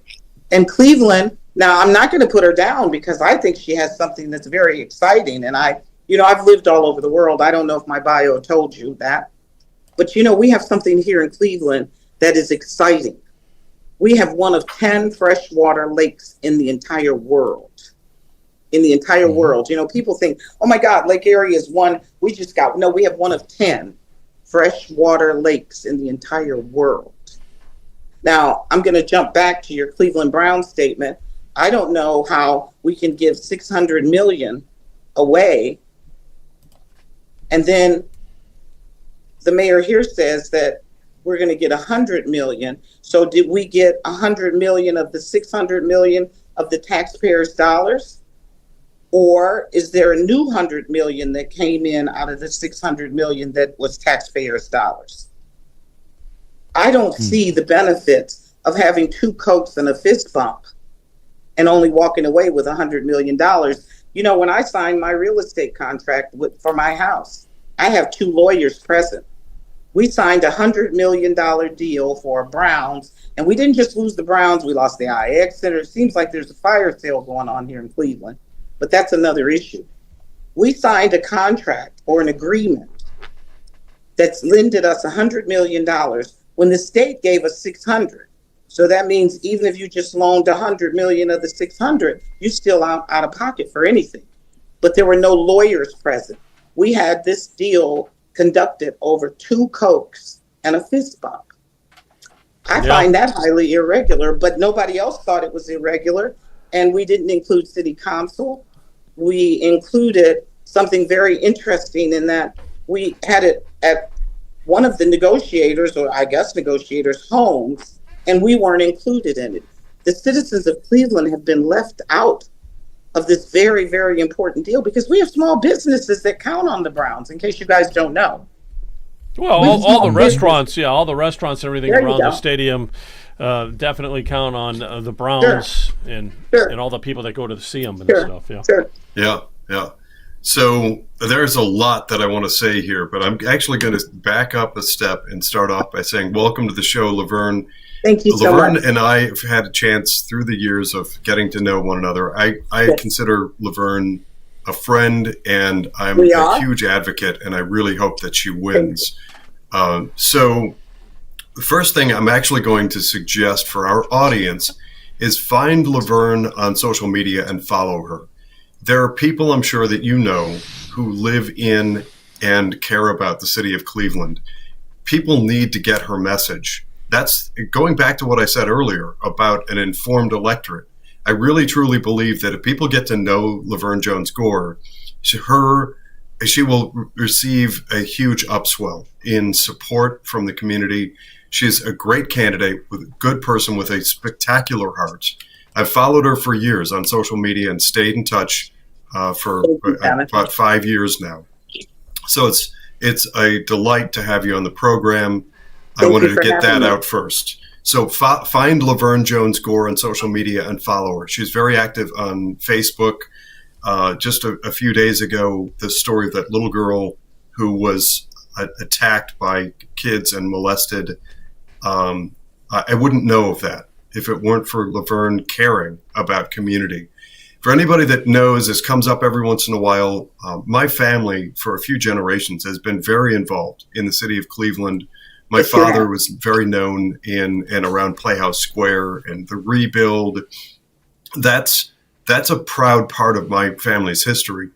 And Cleveland, now I'm not going to put her down because I think she has something that's very exciting. And I've lived all over the world. I don't know if my bio told you that. But we have something here in Cleveland that is exciting. We have one of 10 freshwater lakes in the entire world. In the entire world. People think, oh my God, Lake Erie is one. We have one of 10 freshwater lakes in the entire world. Now, I'm going to jump back to your Cleveland Browns statement. I don't know how we can give $600 million away. And then the mayor here says that we're going to get $100 million. So did we get $100 million of the $600 million of the taxpayers' dollars? Or is there a new $100 million that came in out of the $600 million that was taxpayers' dollars? I don't see the benefits of having 2 Cokes and a fist bump and only walking away with $100 million. When I signed my real estate contract for my house, I have 2 lawyers present. We signed a $100 million deal for Browns, and we didn't just lose the Browns, we lost the IX Center. It seems like there's a fire sale going on here in Cleveland. But that's another issue. We signed a contract or an agreement that's lended us $100 million when the state gave us $600. So that means even if you just loaned 100 million of the 600, you're still out of pocket for anything. But there were no lawyers present. We had this deal conducted over 2 Cokes and a fist bump. I find that highly irregular, but nobody else thought it was irregular. And we didn't include city council. We included something very interesting in that we had it at one of the negotiators, or I guess negotiators' homes, and we weren't included in it. The citizens of Cleveland have been left out of this very, very important deal because we have small businesses that count on the Browns, in case you guys don't know. Well, all the restaurants, all the restaurants and everything There you around go. the stadium definitely count on the Browns and all the people that go to see them and stuff. Yeah. Sure. Yeah. So there's a lot that I want to say here, but I'm actually going to back up a step and start off by saying welcome to the show, Laverne. Thank you so Laverne much. and I have had a chance through the years of getting to know one another. I consider Laverne a friend, and I'm a huge advocate, and I really hope that she wins. So the first thing I'm actually going to suggest for our audience is find Laverne on social media and follow her. There are people, I'm sure, that you know who live in and care about the city of Cleveland. People need to get her message. That's going back to what I said earlier about an informed electorate. I really, truly believe that if people get to know Laverne Jones Gore, she will receive a huge upswell in support from the community. She's a great candidate, with a good person with a spectacular heart. I've followed her for years on social media and stayed in touch for about 5 years now. So it's a delight to have you on the program. I wanted to get that out first. So find Laverne Jones Gore on social media and follow her. She's very active on Facebook. Just a few days ago, the story of that little girl who was attacked by kids and molested. I wouldn't know of that if it weren't for Laverne caring about community. For anybody that knows, this comes up every once in a while. My family, for a few generations, has been very involved in the city of Cleveland. My father was very known in and around Playhouse Square and the rebuild. That's a proud part of my family's history.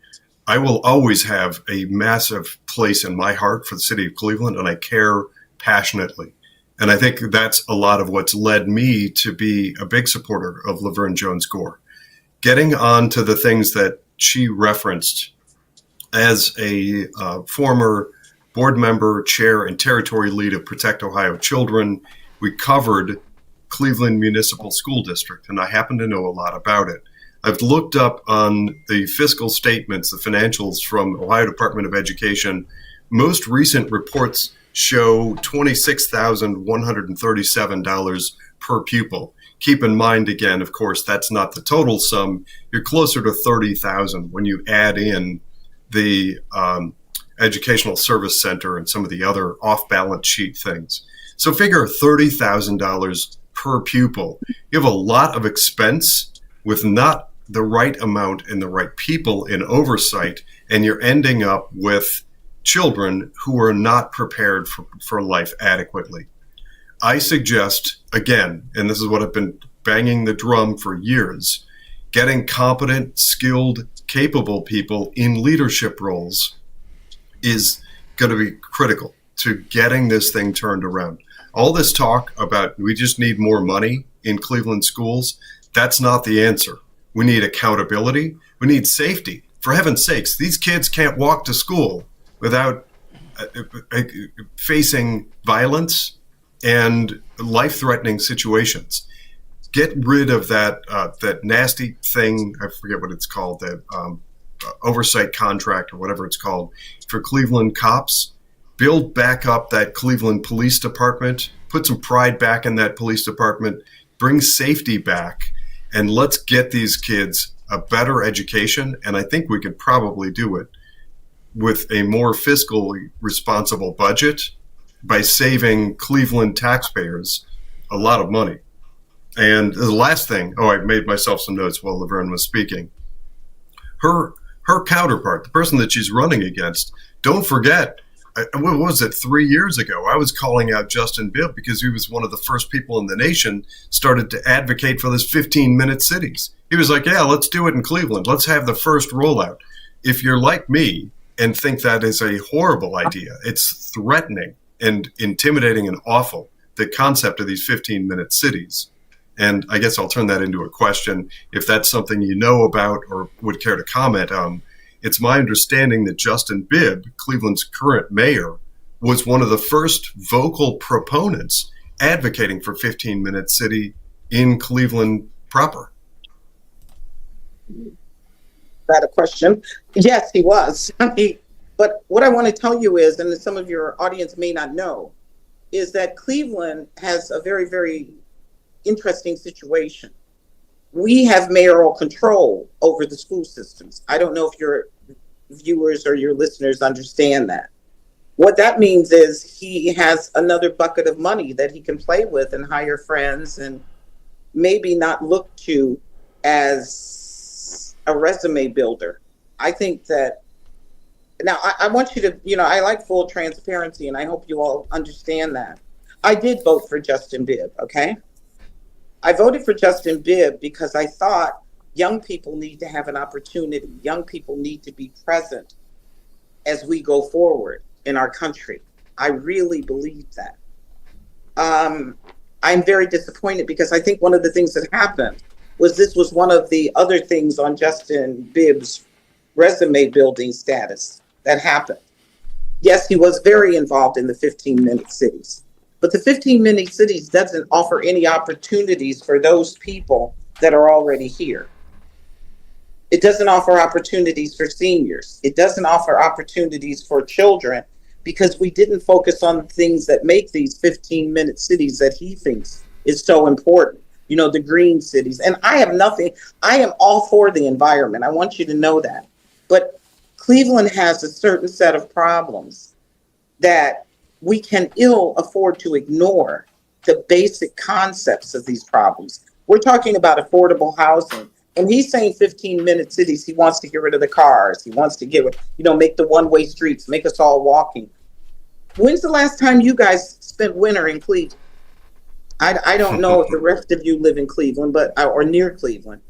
I will always have a massive place in my heart for the city of Cleveland, and I care passionately. And I think that's a lot of what's led me to be a big supporter of Laverne Jones Gore. Getting on to the things that she referenced as a former board member, chair, and territory lead of Protect Ohio Children, we covered Cleveland Municipal School District, and I happen to know a lot about it. I've looked up on the fiscal statements, the financials from Ohio Department of Education. Most recent reports show $26,137 per pupil. Keep in mind, again, of course, that's not the total sum. You're closer to $30,000 when you add in the Educational Service Center and some of the other off-balance sheet things. So figure $30,000 per pupil. You have a lot of expense with not the right amount and the right people in oversight, and you're ending up with children who are not prepared for life adequately. I suggest, again, and this is what I've been banging the drum for years, getting competent, skilled, capable people in leadership roles is going to be critical to getting this thing turned around. All this talk about we just need more money in Cleveland schools, that's not the answer. We need accountability. We need safety. For heaven's sakes, these kids can't walk to school without facing violence and life-threatening situations. Get rid of that nasty thing, I forget what it's called, that oversight contract or whatever it's called, for Cleveland cops. Build back up that Cleveland Police Department, put some pride back in that police department, bring safety back, and let's get these kids a better education. And I think we could probably do it with a more fiscally responsible budget by saving Cleveland taxpayers a lot of money. And the last thing, I made myself some notes while Laverne was speaking. Her counterpart, the person that she's running against, don't forget, what was it, 3 years ago, I was calling out Justin Bibb because he was one of the first people in the nation started to advocate for this 15-minute cities. He was like, yeah, let's do it in Cleveland. Let's have the first rollout. If you're like me and think that is a horrible idea, it's threatening and intimidating and awful, the concept of these 15-minute cities. And I guess I'll turn that into a question. If that's something you know about or would care to comment on, it's my understanding that Justin Bibb, Cleveland's current mayor, was one of the first vocal proponents advocating for 15-minute city in Cleveland proper. That a question? Yes, he was. But what I want to tell you is, and some of your audience may not know, is that Cleveland has a very, very interesting situation. We have mayoral control over the school systems. I don't know if your viewers or your listeners understand that. What that means is he has another bucket of money that he can play with and hire friends and maybe not look to as a resume builder. I think that now I want you to, I like full transparency, and I hope you all understand that. I did vote for Justin Bibb, okay? I voted for Justin Bibb because I thought young people need to have an opportunity. Young people need to be present as we go forward in our country. I really believe that. I'm very disappointed because I think one of the things that happened was this was one of the other things on Justin Bibb's resume building status that happened. Yes, he was very involved in the 15-minute cities. But the 15-minute cities doesn't offer any opportunities for those people that are already here. It doesn't offer opportunities for seniors. It doesn't offer opportunities for children because we didn't focus on the things that make these 15-minute cities that he thinks is so important. The green cities. And I am all for the environment. I want you to know that. But Cleveland has a certain set of problems that we can ill afford to ignore the basic concepts of these problems. We're talking about affordable housing, and he's saying 15-minute cities. He wants to get rid of the cars. He wants to make the one-way streets, make us all walking. When's the last time you guys spent winter in Cleveland? I don't know if the rest of you live in Cleveland, or near Cleveland.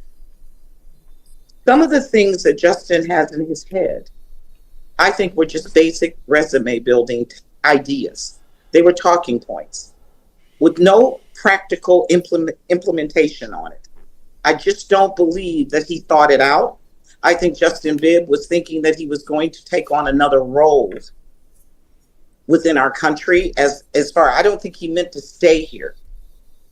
Some of the things that Justin has in his head, I think were just basic resume building ideas. They were talking points with no practical implementation on it. I just don't believe that he thought it out. I think Justin Bibb was thinking that he was going to take on another role within our country I don't think he meant to stay here.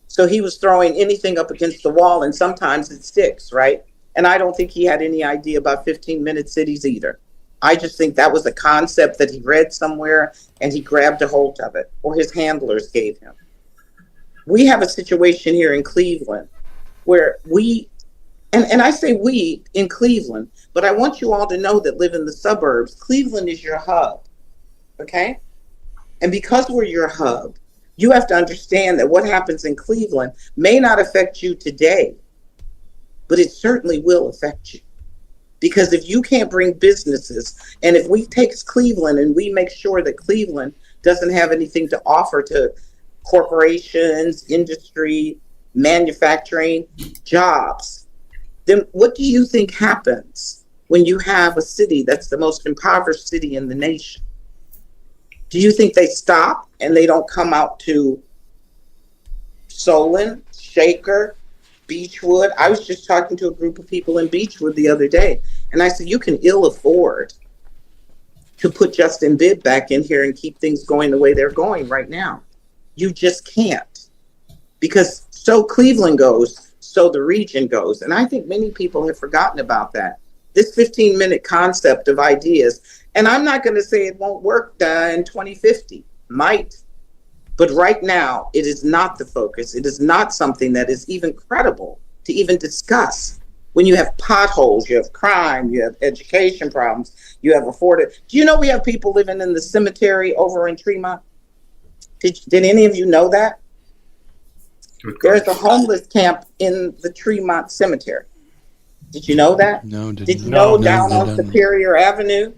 So he was throwing anything up against the wall, and sometimes it sticks, right? And I don't think he had any idea about 15-minute cities either. I just think that was a concept that he read somewhere and he grabbed a hold of it, or his handlers gave him. We have a situation here in Cleveland where and I say we in Cleveland, but I want you all to know that live in the suburbs, Cleveland is your hub, okay? And because we're your hub, you have to understand that what happens in Cleveland may not affect you today, but it certainly will affect you. Because if you can't bring businesses, and if we take Cleveland and we make sure that Cleveland doesn't have anything to offer to corporations, industry, manufacturing, jobs, then what do you think happens when you have a city that's the most impoverished city in the nation? Do you think they stop and they don't come out to Solon, Shaker, Beechwood? I was just talking to a group of people in Beechwood the other day, and I said, you can ill afford to put Justin Bibb back in here and keep things going the way they're going right now. You just can't. Because so Cleveland goes, so the region goes. And I think many people have forgotten about that. This 15-minute concept of ideas, and I'm not going to say it won't work in 2050. Might. But right now, it is not the focus. It is not something that is even credible to even discuss. When you have potholes, you have crime, you have education problems, you have afforded. Do you know we have people living in the cemetery over in Tremont? Did any of you know that? There's a homeless camp in the Tremont Cemetery. Did you know that? No, did you know down on Superior Avenue?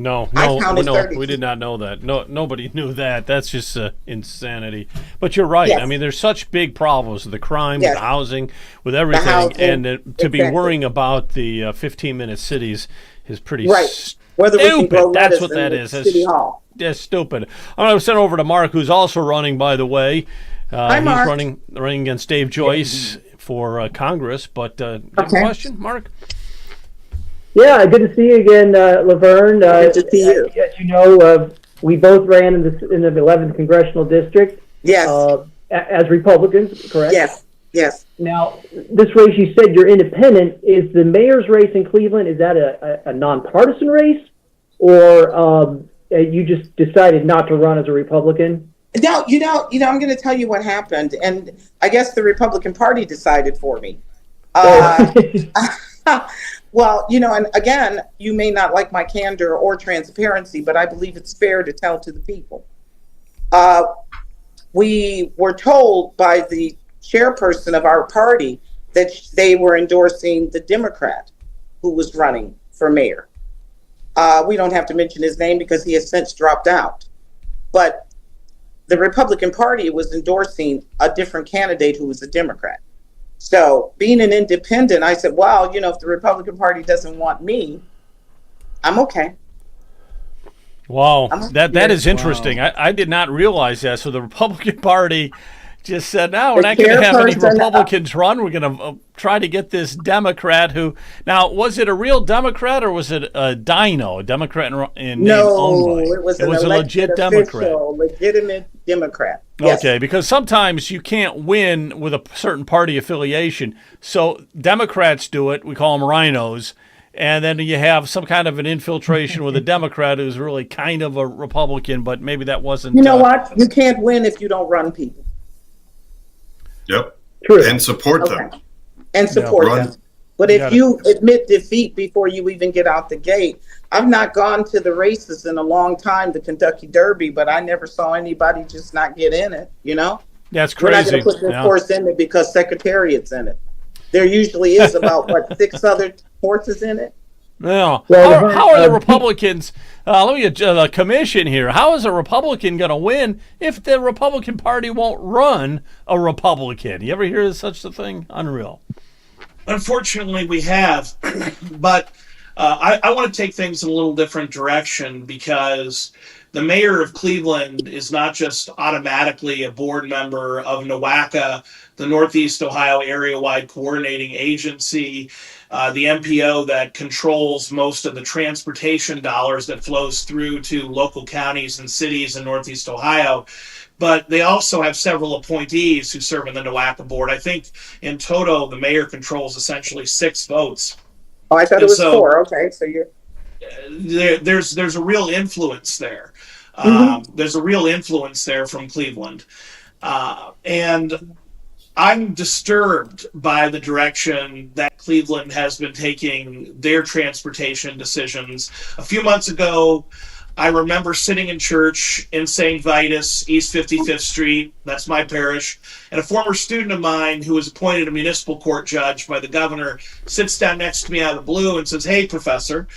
No, I no, counted no. 30. We did not know that. No, nobody knew that. That's just insanity. But you're right. Yes. I mean, there's such big problems with the crime, Yes. with the housing, with everything, housing, and to be exactly. worrying about the 15-minute cities is pretty Right. Whether we can stupid. grow That's lettuce what in that the is. City Hall. That's stupid. I'm going to send over to Mark, who's also running, by the way. Hi, He's Mark. running against Dave Joyce for Congress. But you have a Okay. question, Mark? Yeah, good to see you again, Laverne. Good to see you. As you know, we both ran in the 11th Congressional District Yes. As Republicans, correct? Yes. Yes. Now, this race, you said you're independent. Is the mayor's race in Cleveland, is that a nonpartisan race? Or you just decided not to run as a Republican? No, I'm going to tell you what happened, and I guess the Republican Party decided for me. Well, and again, you may not like my candor or transparency, but I believe it's fair to tell to the people. We were told by the chairperson of our party that they were endorsing the Democrat who was running for mayor. We don't have to mention his name because he has since dropped out. But the Republican Party was endorsing a different candidate who was a Democrat. So being an independent, I said, well, if the Republican Party doesn't want me, I'm okay. Wow, that is interesting. Wow. I did not realize that. So the Republican Party just said, no, we're not going to have any Republicans run. We're going to try to get this Democrat who... Now, was it a real Democrat or was it a dino, a Democrat in name only? No, it was a legit Democrat. Legitimate Democrat. Yes. Okay, because sometimes you can't win with a certain party affiliation. So Democrats do it. We call them rhinos. And then you have some kind of an infiltration with a Democrat who's really kind of a Republican, but maybe that wasn't... You know what? You can't win if you don't run people. Yep. True. And support them. And support them. But if you admit defeat before you even get out the gate, I've not gone to the races in a long time, the Kentucky Derby, but I never saw anybody just not get in it, That's crazy. We're not going to put this horse in it because Secretariat's in it. There usually is about, 6 other horses in it? Yeah. How are the Republicans... let me get the commission here. How is a Republican going to win if the Republican Party won't run a Republican? You ever hear of such a thing? Unreal. Unfortunately, we have. But I want to take things in a little different direction because the mayor of Cleveland is not just automatically a board member of NOACA, the Northeast Ohio Area-Wide Coordinating Agency, the MPO that controls most of the transportation dollars that flows through to local counties and cities in Northeast Ohio. But they also have several appointees who serve in the NOACA board. I think in total, the mayor controls essentially 6 votes. Oh, I thought it was 4. Okay, so you're... There's a real influence there. There's a real influence there from Cleveland. And I'm disturbed by the direction that Cleveland has been taking their transportation decisions. A few months ago, I remember sitting in church in St. Vitus, East 55th Street, that's my parish, and a former student of mine who was appointed a municipal court judge by the governor sits down next to me out of the blue and says, "Hey, professor."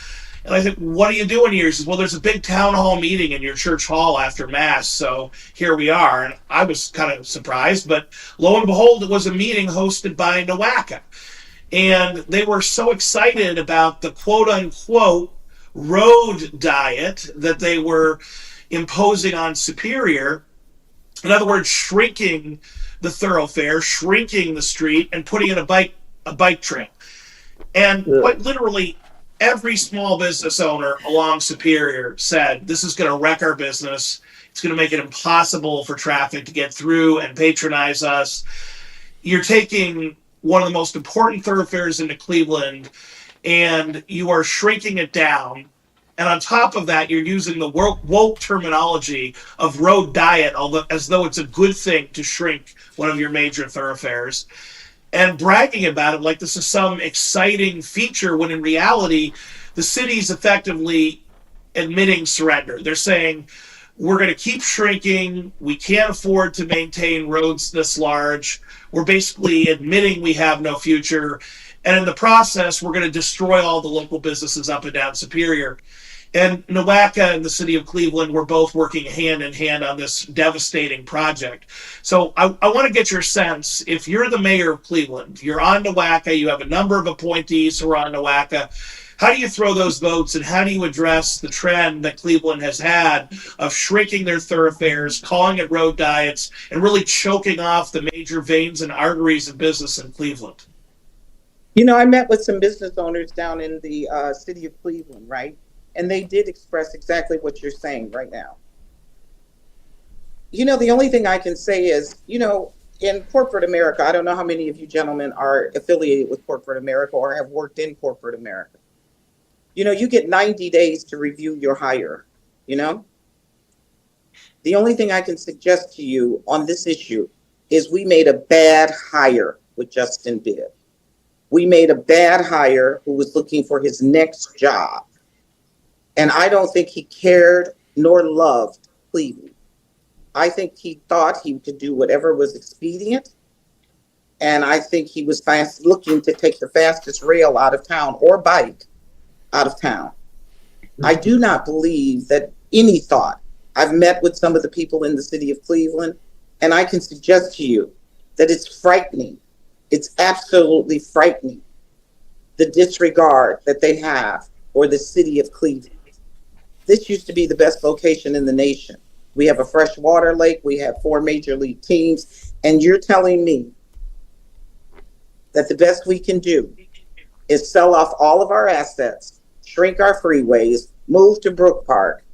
And I think, "What are you doing here?" He says, "Well, there's a big town hall meeting in your church hall after Mass, so here we are." And I was kind of surprised, but lo and behold, it was a meeting hosted by NOACA. And they were so excited about the quote-unquote road diet that they were imposing on Superior. In other words, shrinking the thoroughfare, shrinking the street, and putting in a bike trail. And quite literally, every small business owner along Superior said, this is going to wreck our business. It's going to make it impossible for traffic to get through and patronize us. You're taking one of the most important thoroughfares into Cleveland and you are shrinking it down. And on top of that, you're using the woke terminology of road diet, as though it's a good thing to shrink one of your major thoroughfares, and bragging about it like this is some exciting feature, when in reality, the city's effectively admitting surrender. They're saying, we're going to keep shrinking. We can't afford to maintain roads this large. We're basically admitting we have no future. And in the process, we're going to destroy all the local businesses up and down Superior. And Nowaka and the city of Cleveland were both working hand in hand on this devastating project. So I want to get your sense. If you're the mayor of Cleveland, you're on Nowaka, you have a number of appointees who are on Nowaka. How do you throw those votes, and how do you address the trend that Cleveland has had of shrinking their thoroughfares, calling it road diets, and really choking off the major veins and arteries of business in Cleveland? You know, I met with some business owners down in the city of Cleveland, right? And they did express exactly what you're saying right now. You know, the only thing I can say is, you know, in corporate America, I don't know how many of you gentlemen are affiliated with corporate America or have worked in corporate America. You know, you get 90 days to review your hire, you know? The only thing I can suggest to you on this issue is we made a bad hire with Justin Bibb. We made a bad hire who was looking for his next job. And I don't think he cared nor loved Cleveland. I think he thought he could do whatever was expedient. And I think he was looking to take the fastest rail out of town or bike out of town. I do not believe that any thought. I've met with some of the people in the city of Cleveland, and I can suggest to you that it's frightening. It's absolutely frightening, the disregard that they have for the city of Cleveland. This used to be the best location in the nation. We have a freshwater lake. We have 4 major league teams. And you're telling me that the best we can do is sell off all of our assets, shrink our freeways, move to Brook Park,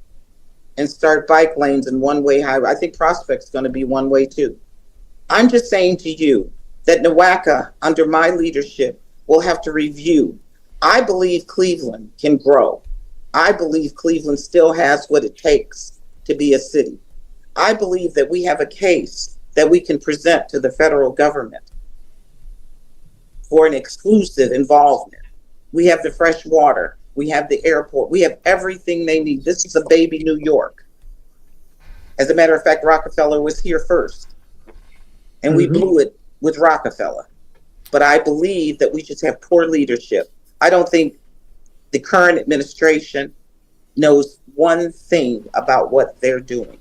and start bike lanes and one-way highway. I think Prospect's going to be one-way too. I'm just saying to you that Nowaka, under my leadership, will have to review. I believe Cleveland can grow. I believe Cleveland still has what it takes to be a city. I believe that we have a case that we can present to the federal government for an exclusive involvement. We have the fresh water. We have the airport. We have everything they need. This is a baby New York. As a matter of fact, Rockefeller was here first. And we blew it with Rockefeller. But I believe that we just have poor leadership. I don't think the current administration knows one thing about what they're doing.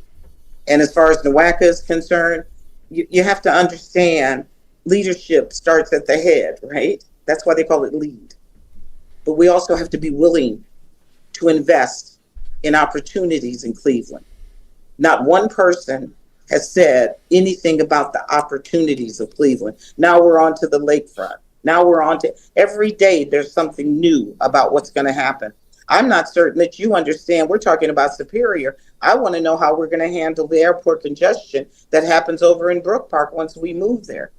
And as far as Nowaka is concerned, you have to understand leadership starts at the head, right? That's why they call it lead. But we also have to be willing to invest in opportunities in Cleveland. Not one person has said anything about the opportunities of Cleveland. Now we're on to the lakefront. Now we're on to every day there's something new about what's going to happen. I'm not certain that you understand. We're talking about Superior. I want to know how we're going to handle the airport congestion that happens over in Brook Park once we move there.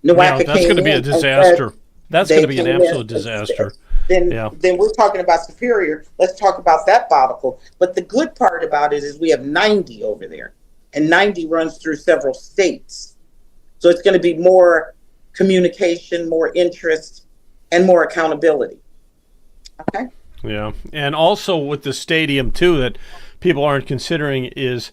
Nowaka that's going to be a disaster. That's going to be an absolute disaster. Then we're talking about Superior. Let's talk about that particle. But the good part about it is we have 90 over there, and 90 runs through several states. So it's going to be more communication, more interest, and more accountability. Okay. Yeah, and also with the stadium too, that people aren't considering is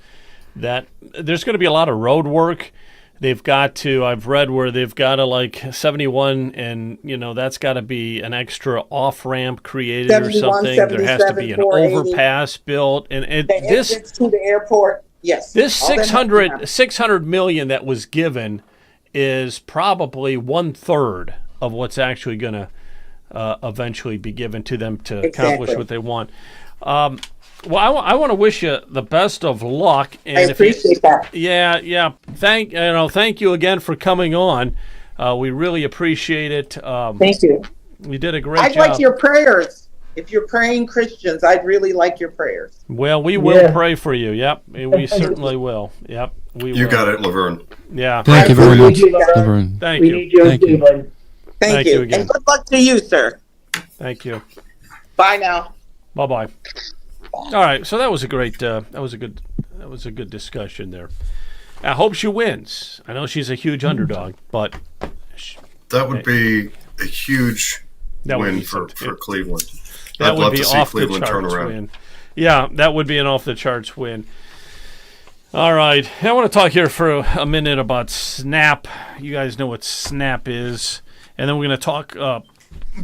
that there's going to be a lot of road work. They've got to, I've read where they've got to like 71, and that's got to be an extra off ramp created or something. There has to be an overpass built, and this to the airport. Yes, this 600 million that was given is probably 1/3 of what's actually going to eventually be given to them to accomplish what they want. Well, I want to wish you the best of luck. And I appreciate that. Yeah. Thank you again for coming on. We really appreciate it. Thank you. You did a great job. I'd like your prayers. If you're praying Christians, I'd really like your prayers. Well, we will pray for you. Yep, we certainly will. Yep, You got it, Laverne. Yeah. Thank you very much, Laverne. Thank you. Thank you again. And good luck to you, sir. Thank you. Bye now. Bye. All right, so that was a great, that was a good discussion there. I hope she wins. I know she's a huge underdog, but that would be a huge win for Cleveland. That I'd would love be to see off Cleveland the turn charts around. win. Yeah, that would be an off the charts win. All right, I want to talk here for a minute about SNAP. You guys know what SNAP is, and then we're going to talk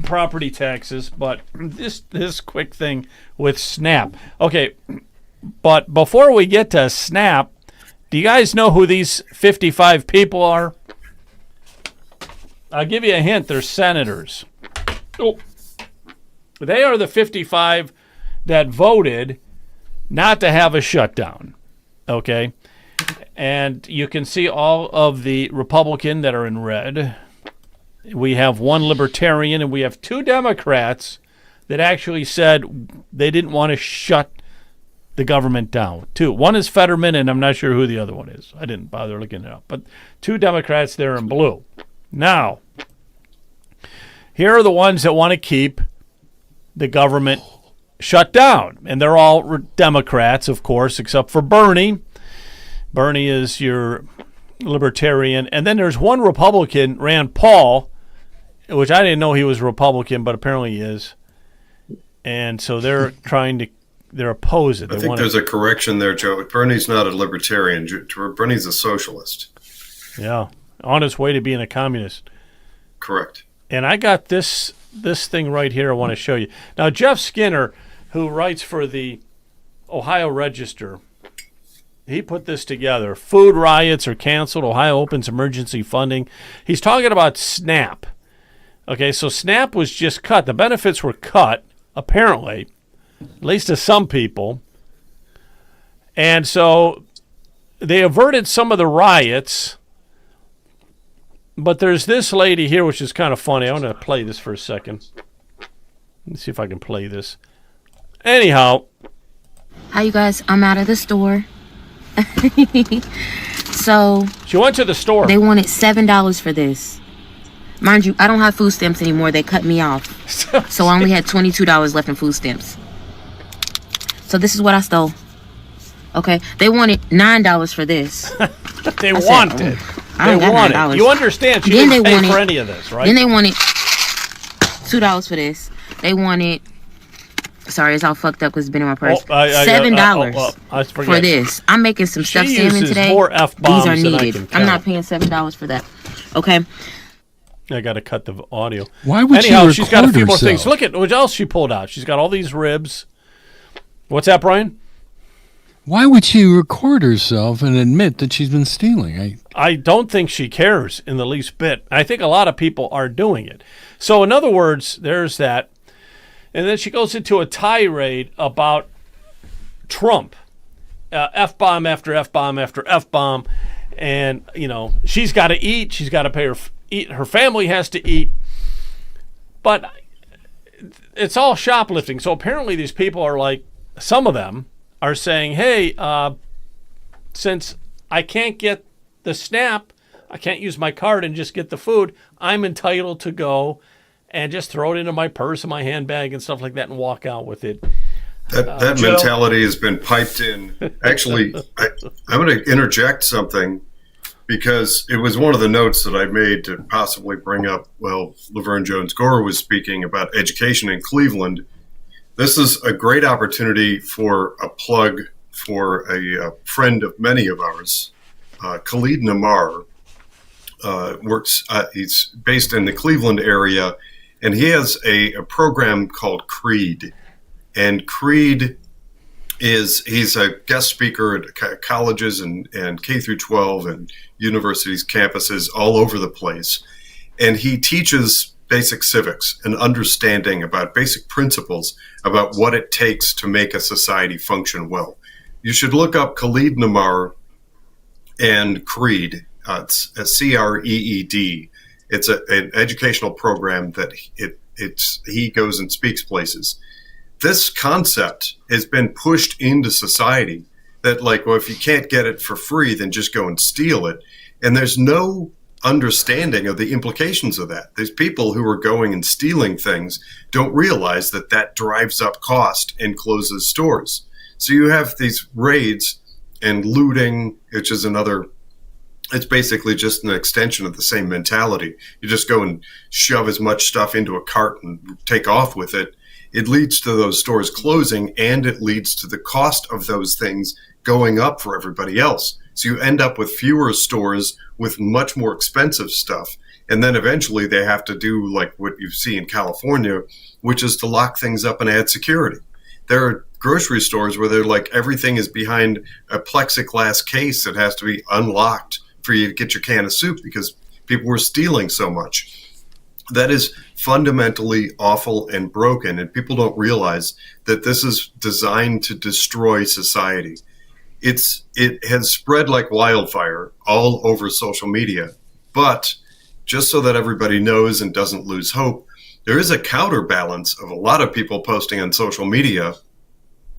property taxes, but this quick thing with SNAP. Okay, but before we get to SNAP, do you guys know who these 55 people are? I'll give you a hint. They're senators. Oh. They are the 55 that voted not to have a shutdown. Okay? And you can see all of the Republican that are in red. We have one Libertarian, and we have two Democrats that actually said they didn't want to shut the government down. Two. One is Fetterman, and I'm not sure who the other one is. I didn't bother looking it up. But two Democrats there in blue. Now, here are the ones that want to keep the government shut down. And they're all Democrats, of course, except for Bernie. Bernie is your Libertarian. And then there's one Republican, Rand Paul, which I didn't know he was Republican, but apparently he is. And so they're they're opposed. I think there's a correction there, Joe. Bernie's not a Libertarian. Bernie's a socialist. Yeah, on his way to being a communist. Correct. And I got this thing right here I want to show you. Now, Jeff Skinner, who writes for the Ohio Register, he put this together. Food riots are canceled. Ohio opens emergency funding. He's talking about SNAP. Okay, so SNAP was just cut. The benefits were cut, apparently, at least to some people. And so they averted some of the riots. But there's this lady here, which is kind of funny. I want to play this for a second. Let's see if I can play this. Anyhow. Hi, you guys. I'm out of the store. So she went to the store. They wanted $7 for this. Mind you, I don't have food stamps anymore. They cut me off. So I only had $22 left in food stamps. So this is what I stole. Okay. They wanted $9 for this. They wanted. They wanted. You understand she didn't pay for any of this, right? Then they wanted $2 for this. They wanted... Sorry, it's all fucked up because it's been in my purse. $7 for this. I'm making some stuffed salmon today. More F-bombs These are needed. I'm not paying $7 for that. Okay. I got to cut the audio. Why would she record she's got a few more herself? things. Look at what else she pulled out. She's got all these ribs. What's that, Brian? Why would she record herself and admit that she's been stealing? I don't think she cares in the least bit. I think a lot of people are doing it. So, in other words, there's that. And then she goes into a tirade about Trump. F-bomb after F-bomb after F-bomb. And, you know, she's got to eat. She's got to pay eat. Her family has to eat. But it's all shoplifting. So apparently these people are like, some of them are saying, hey, since I can't get the SNAP, I can't use my card and just get the food, I'm entitled to go and just throw it into my purse and my handbag and stuff like that and walk out with it. That mentality has been piped in. Actually, I'm going to interject something because it was one of the notes that I made to possibly bring up, well, Laverne Jones Gore was speaking about education in Cleveland. This is a great opportunity for a plug for a friend of many of ours, Khalid Namar. He's based in the Cleveland area, and he has a program called CREED. And CREED he's a guest speaker at colleges and K through 12 and universities, campuses all over the place. And he teaches basic civics and understanding about basic principles about what it takes to make a society function well. You should look up Khalid Namar and CREED. It's a CREED. It's an educational program that he goes and speaks places. This concept has been pushed into society that, like, well, if you can't get it for free, then just go and steal it. And there's no understanding of the implications of that. There's people who are going and stealing things don't realize that that drives up cost and closes stores. So you have these raids and looting, which is it's basically just an extension of the same mentality. You just go and shove as much stuff into a cart and take off with it. It leads to those stores closing, and it leads to the cost of those things going up for everybody else. So you end up with fewer stores with much more expensive stuff, And then eventually they have to do like what you see in California, which is to lock things up and add security. There are grocery stores where they're like everything is behind a plexiglass case that has to be unlocked for you to get your can of soup because people were stealing so much. That is fundamentally awful and broken, and people don't realize that this is designed to destroy society. It has spread like wildfire all over social media, but just so that everybody knows and doesn't lose hope, there is a counterbalance of a lot of people posting on social media,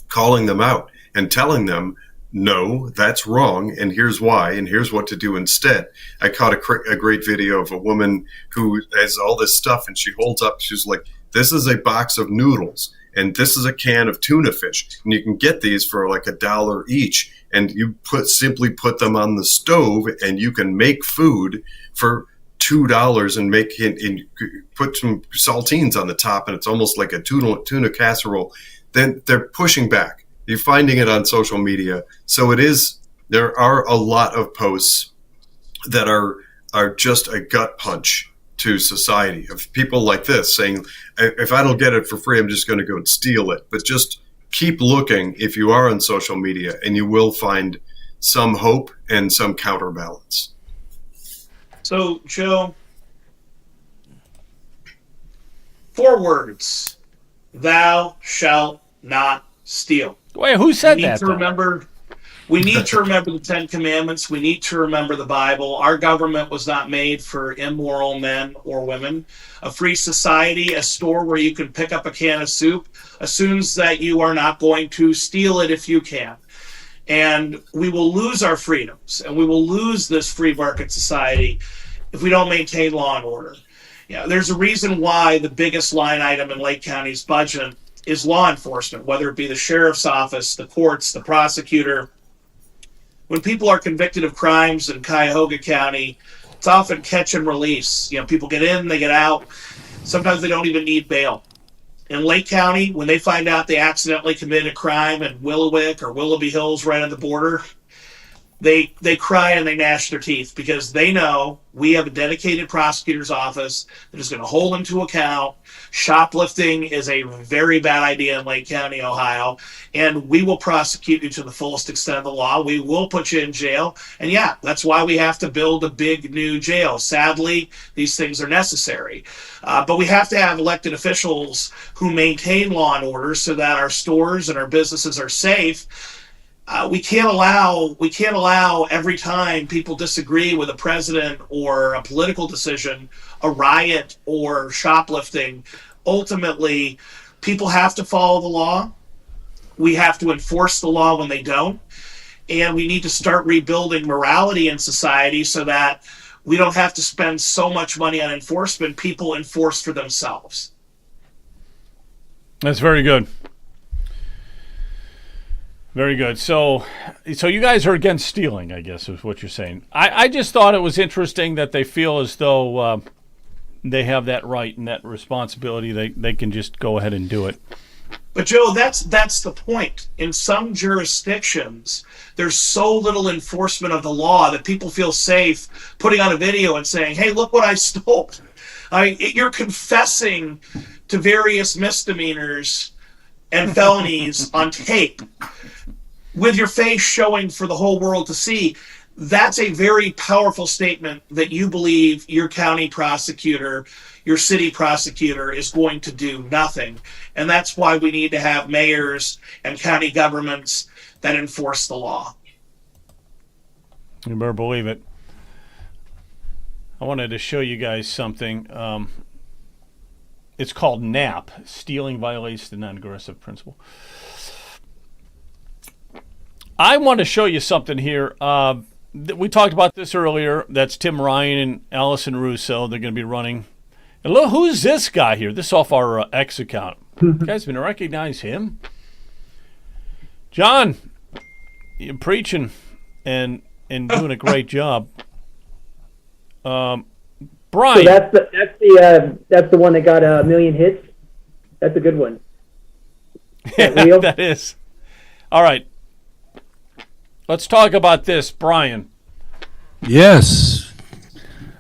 calling them out and telling them, no, that's wrong, and here's why, and here's what to do instead. I caught a great video of a woman who has all this stuff, and she holds up, she's like, this is a box of noodles, and this is a can of tuna fish, and you can get these for like $1 each, and you simply put them on the stove, and you can make food for $2 and make it, and put some saltines on the top, and it's almost like a tuna casserole. Then they're pushing back. You're finding it on social media. So there are a lot of posts that are just a gut punch to society of people like this saying, if I don't get it for free, I'm just going to go and steal it. But just keep looking if you are on social media, and you will find some hope and some counterbalance. So, Joe, 4 words: thou shalt not steal. Wait, who said that? We need to remember the 10 Commandments. We need to remember the Bible. Our government was not made for immoral men or women. A free society, a store where you can pick up a can of soup, assumes that you are not going to steal it if you can. And we will lose our freedoms, and we will lose this free market society if we don't maintain law and order. Yeah, there's a reason why the biggest line item in Lake County's budget is law enforcement, whether it be the sheriff's office, the courts, the prosecutor. When people are convicted of crimes in Cuyahoga County, it's often catch and release. People get in, they get out. Sometimes they don't even need bail. In Lake County, when they find out they accidentally committed a crime in Willowick or Willoughby Hills right on the border, they cry and they gnash their teeth because they know we have a dedicated prosecutor's office that is going to hold them to account. Shoplifting is a very bad idea in Lake County, Ohio, and we will prosecute you to the fullest extent of the law. We will put you in jail, and yeah, that's why we have to build a big new jail. Sadly, these things are necessary, but we have to have elected officials who maintain law and order so that our stores and our businesses are safe. We can't allow every time people disagree with a president or a political decision, a riot or shoplifting. Ultimately, people have to follow the law. We have to enforce the law when they don't. And we need to start rebuilding morality in society so that we don't have to spend so much money on enforcement. People enforce for themselves. That's very good. Very good. So you guys are against stealing, I guess, is what you're saying. I just thought it was interesting that they feel as though they have that right and that responsibility. They can just go ahead and do it. But Joe, that's the point. In some jurisdictions, there's so little enforcement of the law that people feel safe putting on a video and saying, "Hey, look what I stole." You're confessing to various misdemeanors and felonies on tape with your face showing for the whole world to see. That's a very powerful statement that you believe your county prosecutor, your city prosecutor is going to do nothing. And that's why we need to have mayors and county governments that enforce the law. You better believe it. I wanted to show you guys something. It's called NAP. Stealing violates the non-aggressive principle. I want to show you something here. We talked about this earlier. That's Tim Ryan and Allison Russo. They're going to be running. And look, who's this guy here? This is off our X account. You guys going to recognize him? John, you're preaching and doing a great job. Brian. So that's the one that got 1 million hits. That's a good one. Yeah, that is. All right. Let's talk about this, Brian. Yes.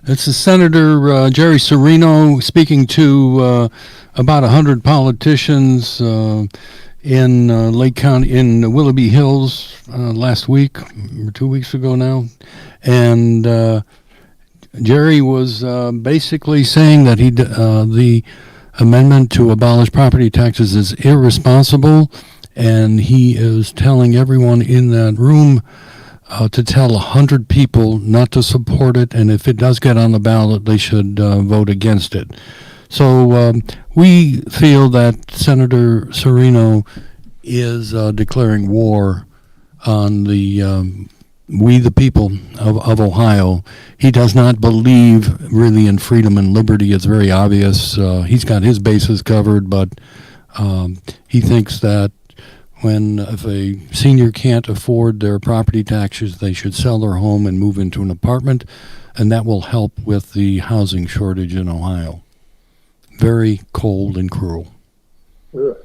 It's the Senator Jerry Serino speaking to about 100 politicians in Lake County, in Willoughby Hills last week, or 2 weeks ago now. And Jerry was basically saying that the amendment to abolish property taxes is irresponsible, and he is telling everyone in that room to tell 100 people not to support it, and if it does get on the ballot, they should vote against it. So we feel that Senator Serino is declaring war on we the people of Ohio. He does not believe really in freedom and liberty. It's very obvious. He's got his bases covered, but he thinks that if a senior can't afford their property taxes, they should sell their home and move into an apartment, and that will help with the housing shortage in Ohio. Very cold and cruel. Let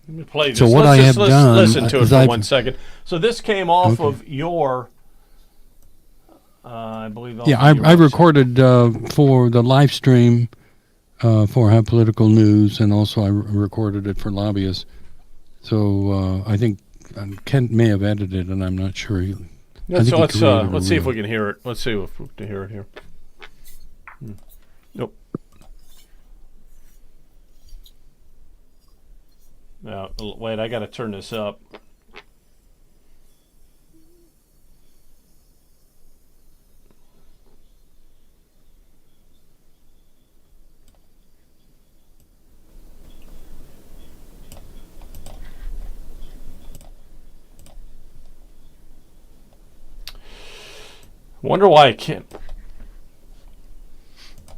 me play this. So what let's done listen to it is for I've- 1 second. So this came off of your, I believe. Yeah, I recorded for the live stream for Have Political News, and also I recorded it for lobbyists. So I think Kent may have edited it, and I'm not sure. Let's see if we can hear it. Let's see if we can hear it here. Nope. Now, wait, I got to turn this up. Wonder why I can't.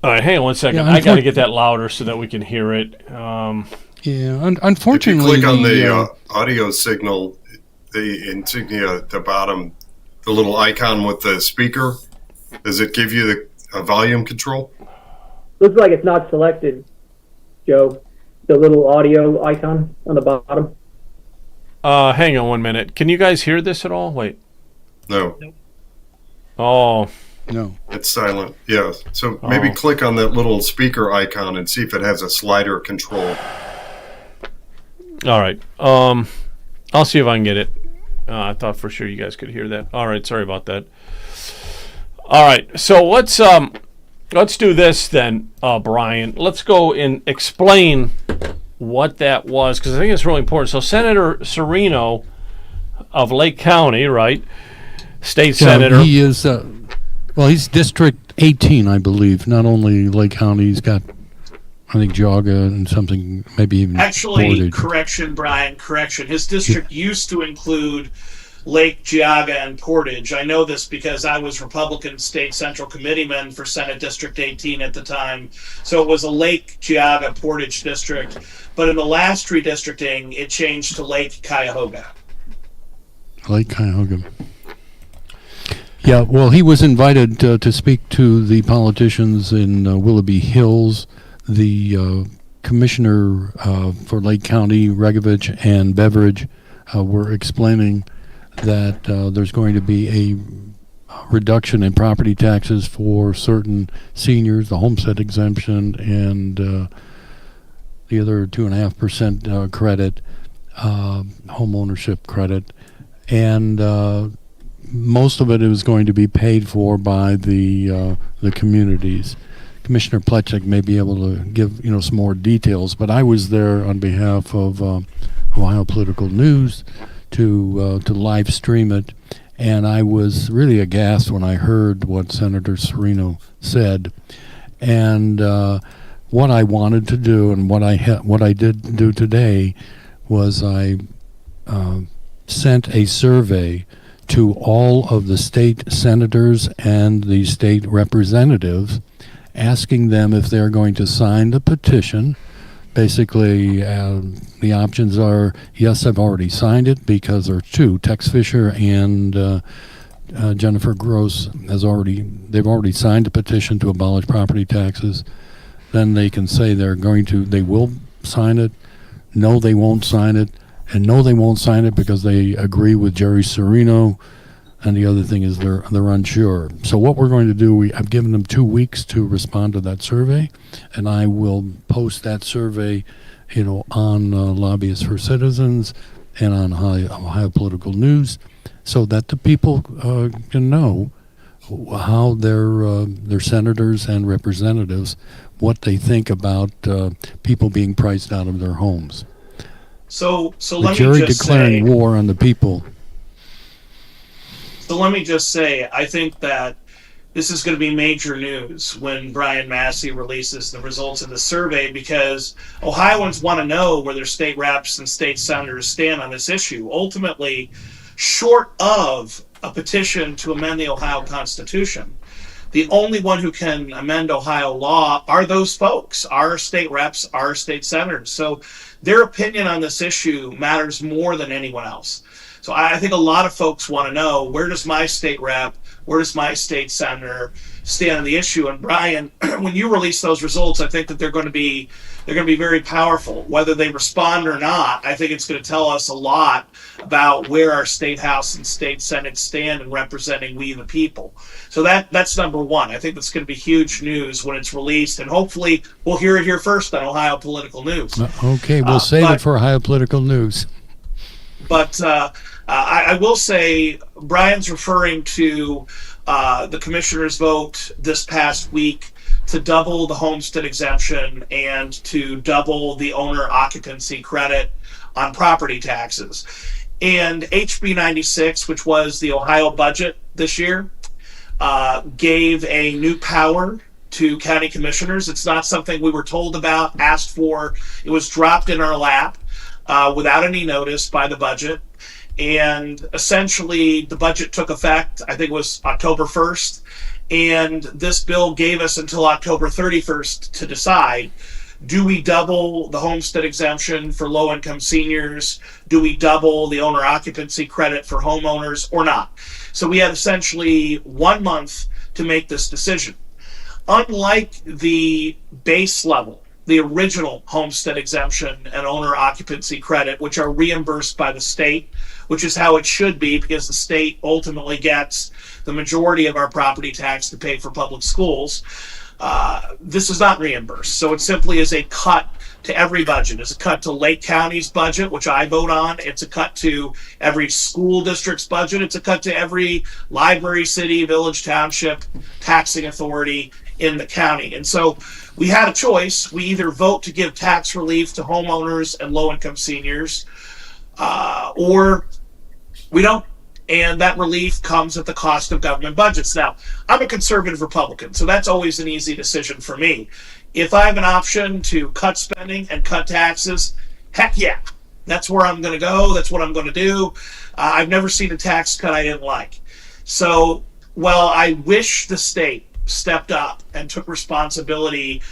All right, hang on 1 second. Yeah, I got to get that louder so that we can hear it. Unfortunately, if you click on the audio signal, the insignia at the bottom, the little icon with the speaker, does it give you the volume control? Looks like it's not selected, Joe. The little audio icon on the bottom. Hang on 1 minute. Can you guys hear this at all? Wait. No. Oh. No. It's silent. Yeah. So maybe click on that little speaker icon and see if it has a slider control. All right. I'll see if I can get it. I thought for sure you guys could hear that. All right. Sorry about that. All right. So let's do this then, Brian. Let's go and explain what that was, because I think it's really important. So Senator Serino of Lake County, right? State senator. He is, he's District 18, I believe. Not only Lake County, he's got, I think, Geauga and something, maybe even Actually, Portage. correction, Brian, correction. His district used to include Lake Geauga and Portage. I know this because I was Republican State Central Committeeman for Senate District 18 at the time. So it was a Lake Geauga Portage district. But in the last redistricting, it changed to Lake Cuyahoga. Lake Cuyahoga. Yeah, well, he was invited to speak to the politicians in Willoughby Hills. The commissioner for Lake County, Regovich and Beveridge, were explaining that there's going to be a reduction in property taxes for certain seniors, the homestead exemption, and the other 2.5% credit, home ownership credit, and most of it is going to be paid for by the communities. Commissioner Plechek may be able to give some more details, but I was there on behalf of Ohio Political News to live stream it, and I was really aghast when I heard what Senator Serino said, and what I wanted to do and what I did do today was I sent a survey to all of the state senators and the state representatives, asking them if they're going to sign the petition. Basically, the options are, yes, I've already signed it, because there are two, Tex Fisher and Jennifer Gross they've already signed a petition to abolish property taxes. Then they can say they will sign it, no, they won't sign it, and no, they won't sign it because they agree with Jerry Serino and the other thing is they're unsure. So what we're going to do, I've given them 2 weeks to respond to that survey, and I will post that survey, on Lobbyists for Citizens and on Ohio Political News, so that the people can know how their senators and representatives, what they think about people being priced out of their homes. So The let me jury just declaring say, war on the people. So let me just say, I think that this is going to be major news when Brian Massey releases the results of the survey, because Ohioans want to know where their state reps and state senators stand on this issue. Ultimately, short of a petition to amend the Ohio Constitution, the only one who can amend Ohio law are those folks, our state reps, our state senators. So their opinion on this issue matters more than anyone else. So I think a lot of folks want to know, where does my state rep, where does my state senator stand on the issue? And Brian, when you release those results, I think that they're going to be very powerful. Whether they respond or not, I think it's going to tell us a lot about where our state house and state senate stand in representing we the people. So that's number one. I think that's going to be huge news when it's released, and hopefully we'll hear it here first on Ohio Political News. Okay, we'll save it for Ohio Political News. But I will say, Brian's referring to the commissioner's vote this past week to double the homestead exemption and to double the owner occupancy credit on property taxes. And HB 96, which was the Ohio budget this year, gave a new power to county commissioners. It's not something we were told about, asked for. It was dropped in our lap without any notice by the budget. And essentially, the budget took effect, I think it was October 1st. And this bill gave us until October 31st to decide, do we double the homestead exemption for low-income seniors? Do we double the owner occupancy credit for homeowners or not? So we had essentially 1 month to make this decision. Unlike the base level, the original homestead exemption and owner occupancy credit, which are reimbursed by the state, which is how it should be, because the state ultimately gets the majority of our property tax to pay for public schools. This is not reimbursed. So it simply is a cut to every budget. It's a cut to Lake County's budget, which I vote on. It's a cut to every school district's budget. It's a cut to every library, city, village, township, taxing authority in the county. And so we had a choice. We either vote to give tax relief to homeowners and low-income seniors, or we don't. And that relief comes at the cost of government budgets. Now, I'm a conservative Republican, so that's always an easy decision for me. If I have an option to cut spending and cut taxes, heck yeah, that's where I'm going to go. That's what I'm going to do. I've never seen a tax cut I didn't like. So, while I wish the state stepped up and took responsibility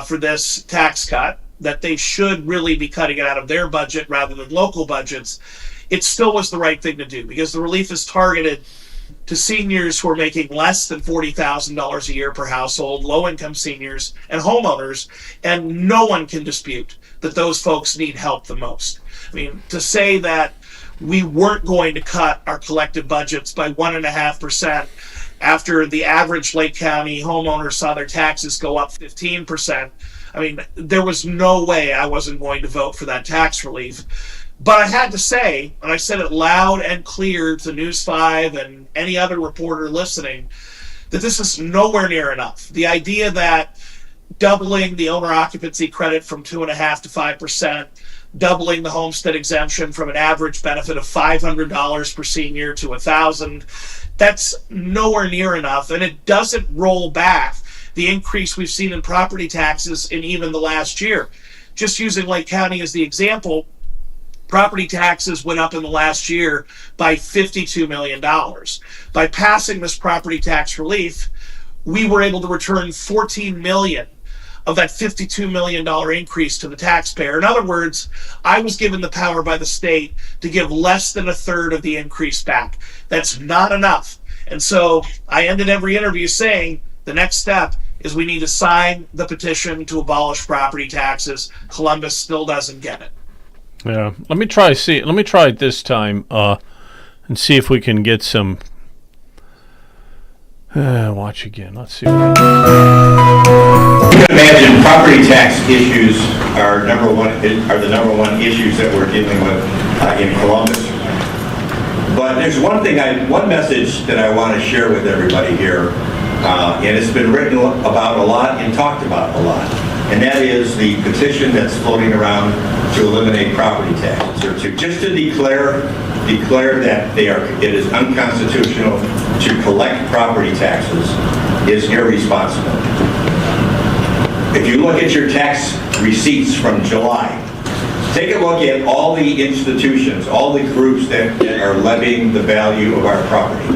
for this tax cut, that they should really be cutting it out of their budget rather than local budgets, it still was the right thing to do, because the relief is targeted to seniors who are making less than $40,000 a year per household, low-income seniors, and homeowners, and no one can dispute that those folks need help the most. I mean, to say that we weren't going to cut our collective budgets by 1.5% after the average Lake County homeowner saw their taxes go up 15%, I mean, there was no way I wasn't going to vote for that tax relief. But I had to say, and I said it loud and clear to News 5 and any other reporter listening, that this is nowhere near enough. The idea that doubling the owner occupancy credit from 2.5% to 5%, doubling the homestead exemption from an average benefit of $500 per senior to $1,000, that's nowhere near enough. And it doesn't roll back the increase we've seen in property taxes in even the last year. Just using Lake County as the example, property taxes went up in the last year by $52 million. By passing this property tax relief, we were able to return $14 million of that $52 million increase to the taxpayer. In other words, I was given the power by the state to give less than a third of the increase back. That's not enough. And so I ended every interview saying the next step is we need to sign the petition to abolish property taxes. Columbus still doesn't get it. Yeah, let me try it this time and see if we can get some Watch again. Let's see. You can imagine property tax issues are the number one issues that we're dealing with in Columbus. But there's one message that I want to share with everybody here, and it's been written about a lot and talked about a lot, and that is the petition that's floating around to eliminate property taxes, or to declare that it is unconstitutional to collect property taxes is irresponsible. If you look at your tax receipts from July, take a look at all the institutions, all the groups that are levying the value of our property.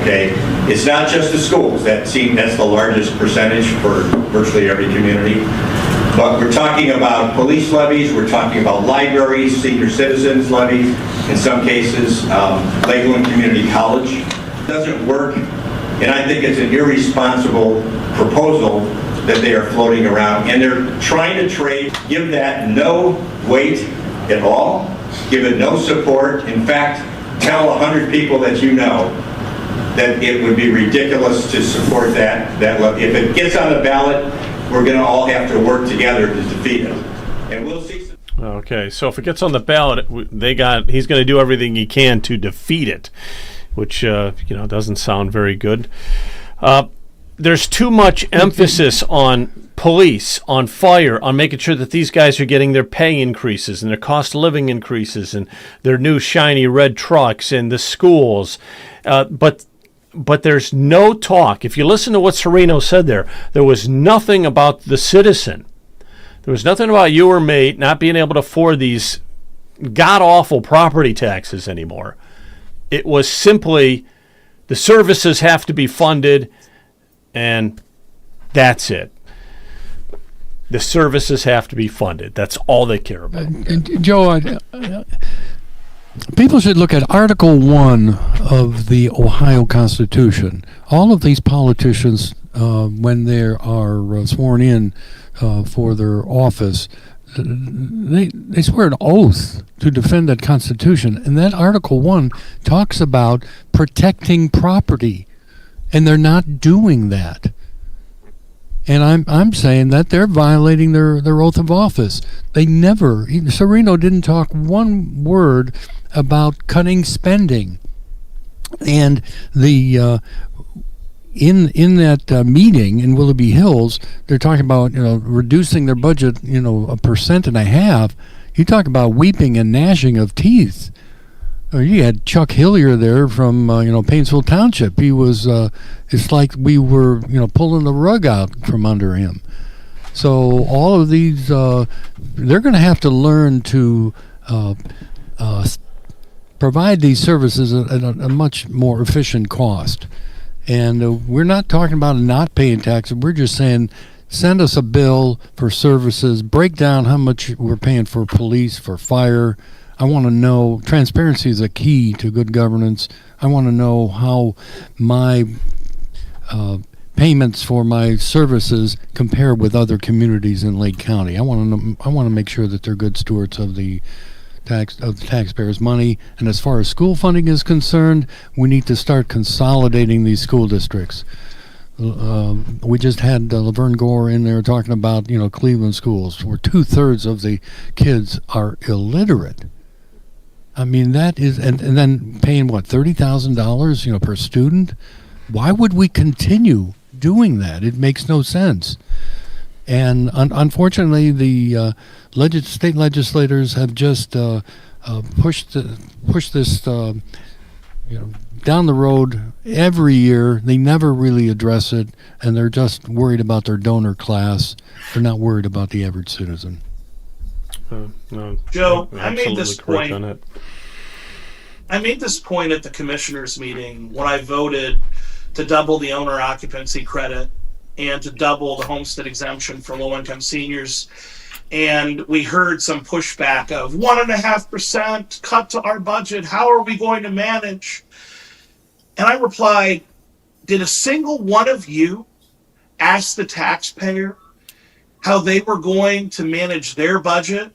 Okay, it's not just the schools. That's the largest percentage for virtually every community. But we're talking about police levies, we're talking about libraries, senior citizens levies, in some cases, Lakeland Community College. It doesn't work, and I think it's an irresponsible proposal that they are floating around, and they're trying to give that no weight at all, give it no support. In fact, tell 100 people that you know that it would be ridiculous to support that levy. If it gets on the ballot, we're going to all have to work together to defeat it, and we'll see. Okay, so if it gets on the ballot, he's going to do everything he can to defeat it, which doesn't sound very good. There's too much emphasis on police, on fire, on making sure that these guys are getting their pay increases and their cost of living increases and their new shiny red trucks and the schools. But there's no talk. If you listen to what Serino said there was nothing about the citizen. There was nothing about you or me not being able to afford these god-awful property taxes anymore. It was simply the services have to be funded, and that's it. The services have to be funded. That's all they care about. Joe, people should look at Article 1 of the Ohio Constitution. All of these politicians, when they are sworn in for their office, they swear an oath to defend that Constitution. And that Article 1 talks about protecting property, and they're not doing that. And I'm saying that they're violating their oath of office. Serino didn't talk one word about cutting spending. And the in that meeting in Willoughby Hills, they're talking about reducing their budget 1.5%. You talk about weeping and gnashing of teeth. You had Chuck Hillier there from Painesville Township. He was it's like we were pulling the rug out from under him. So all of these they're going to have to learn to provide these services at a much more efficient cost. And we're not talking about not paying taxes. We're just saying send us a bill for services, break down how much we're paying for police, for fire. I want to know. Transparency is a key to good governance. I want to know how my payments for my services compare with other communities in Lake County. I want to make sure that they're good stewards of the taxpayers' money. And as far as school funding is concerned, we need to start consolidating these school districts. We just had Laverne Gore in there talking about Cleveland schools, where 2/3 of the kids are illiterate. I mean, that is, and then paying $30,000 per student. Why would we continue doing that? It makes no sense. And unfortunately, the state legislators have just pushed this down the road every year. They never really address it, and they're just worried about their donor class. They're not worried about the average citizen. No, Joe, I made this correct point. on it. I made this point at the commissioners' meeting when I voted to double the owner occupancy credit and to double the homestead exemption for low-income seniors. And we heard some pushback of 1.5% cut to our budget. How are we going to manage? And I replied, did a single one of you ask the taxpayer how they were going to manage their budget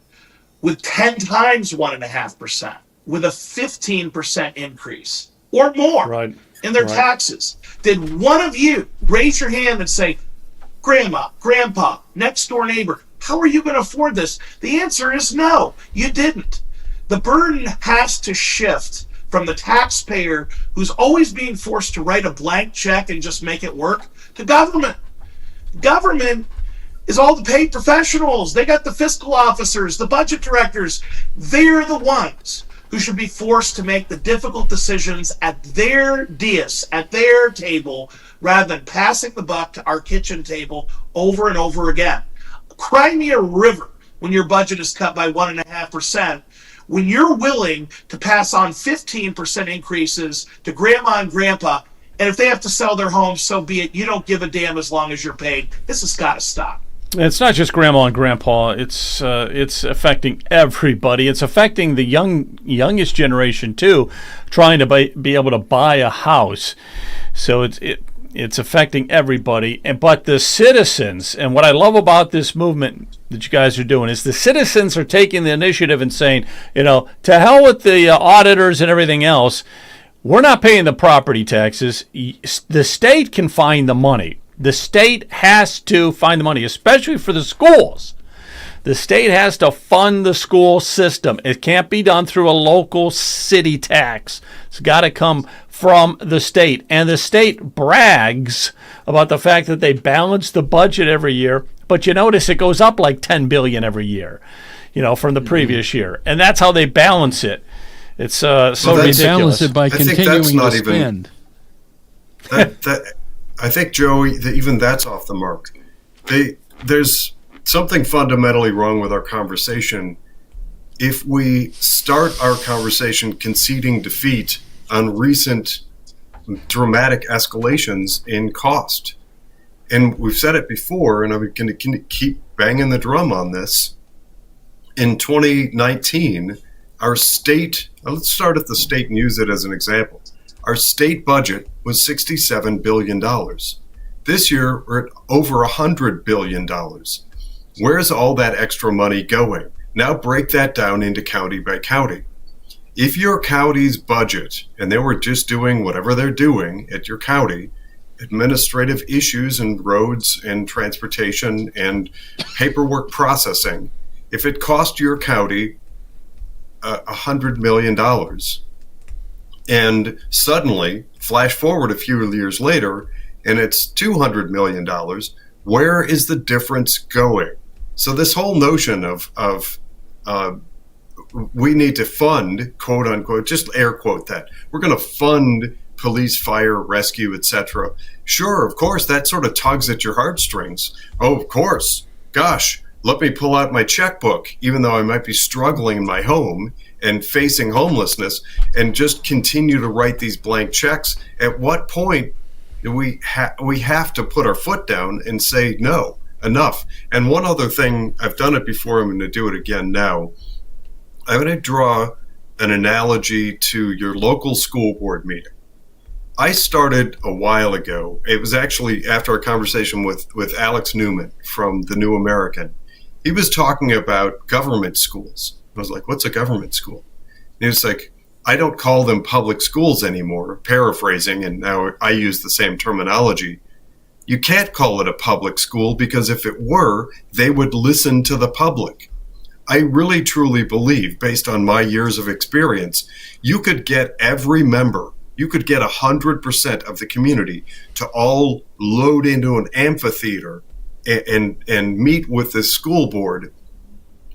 with 10 times 1.5%, with a 15% increase? or more Right. in their Right. taxes. Did one of you raise your hand and say, Grandma, Grandpa, next door neighbor, how are you going to afford this? The answer is no, you didn't. The burden has to shift from the taxpayer, who's always being forced to write a blank check and just make it work, to government. Government is all the paid professionals. They got the fiscal officers, the budget directors. They're the ones who should be forced to make the difficult decisions at their dais, at their table, rather than passing the buck to our kitchen table over and over again. Cry me a river when your budget is cut by 1.5%, when you're willing to pass on 15% increases to grandma and grandpa, and if they have to sell their homes, so be it. You don't give a damn as long as you're paid. This has got to stop. It's not just grandma and grandpa. It's affecting everybody. It's affecting the youngest generation too, trying to be able to buy a house. So it's affecting everybody. But the citizens, and what I love about this movement that you guys are doing, is the citizens are taking the initiative and saying, to hell with the auditors and everything else. We're not paying the property taxes. The state can find the money. The state has to find the money, especially for the schools. The state has to fund the school system. It can't be done through a local city tax. It's got to come from the state. And the state brags about the fact that they balance the budget every year, but you notice it goes up like $10 billion every year, from the previous year. And that's how they balance it. It's so ridiculous. Balance it by I think that's continuing not to even- spend. I think, Joey, that even that's off the mark. There's something fundamentally wrong with our conversation if we start our conversation conceding defeat on recent dramatic escalations in cost. And we've said it before, and I'm going to keep banging the drum on this. In 2019, our state, let's start at the state and use it as an example. Our state budget was $67 billion. This year, we're at over $100 billion. Where's all that extra money going? Now break that down into county by county. If your county's budget, and they were just doing whatever they're doing at your county, administrative issues and roads and transportation and paperwork processing, if it cost your county $100 million, and suddenly, flash forward a few years later, and it's $200 million, where is the difference going? So this whole notion of we need to fund, quote unquote, just air quote that, we're going to fund police, fire, rescue, etc. Sure, of course, that sort of tugs at your heartstrings. Oh, of course. Gosh, let me pull out my checkbook, even though I might be struggling in my home and facing homelessness, and just continue to write these blank checks. At what point do we have to put our foot down and say, no, enough? And one other thing, I've done it before, I'm going to do it again now. I'm going to draw an analogy to your local school board meeting. I started a while ago. It was actually after a conversation with Alex Newman from The New American. He was talking about government schools. I was like, what's a government school? And he was like, I don't call them public schools anymore, paraphrasing, and now I use the same terminology. You can't call it a public school because if it were, they would listen to the public. I really truly believe, based on my years of experience, you could get every member, you could get 100% of the community to all load into an amphitheater and meet with the school board.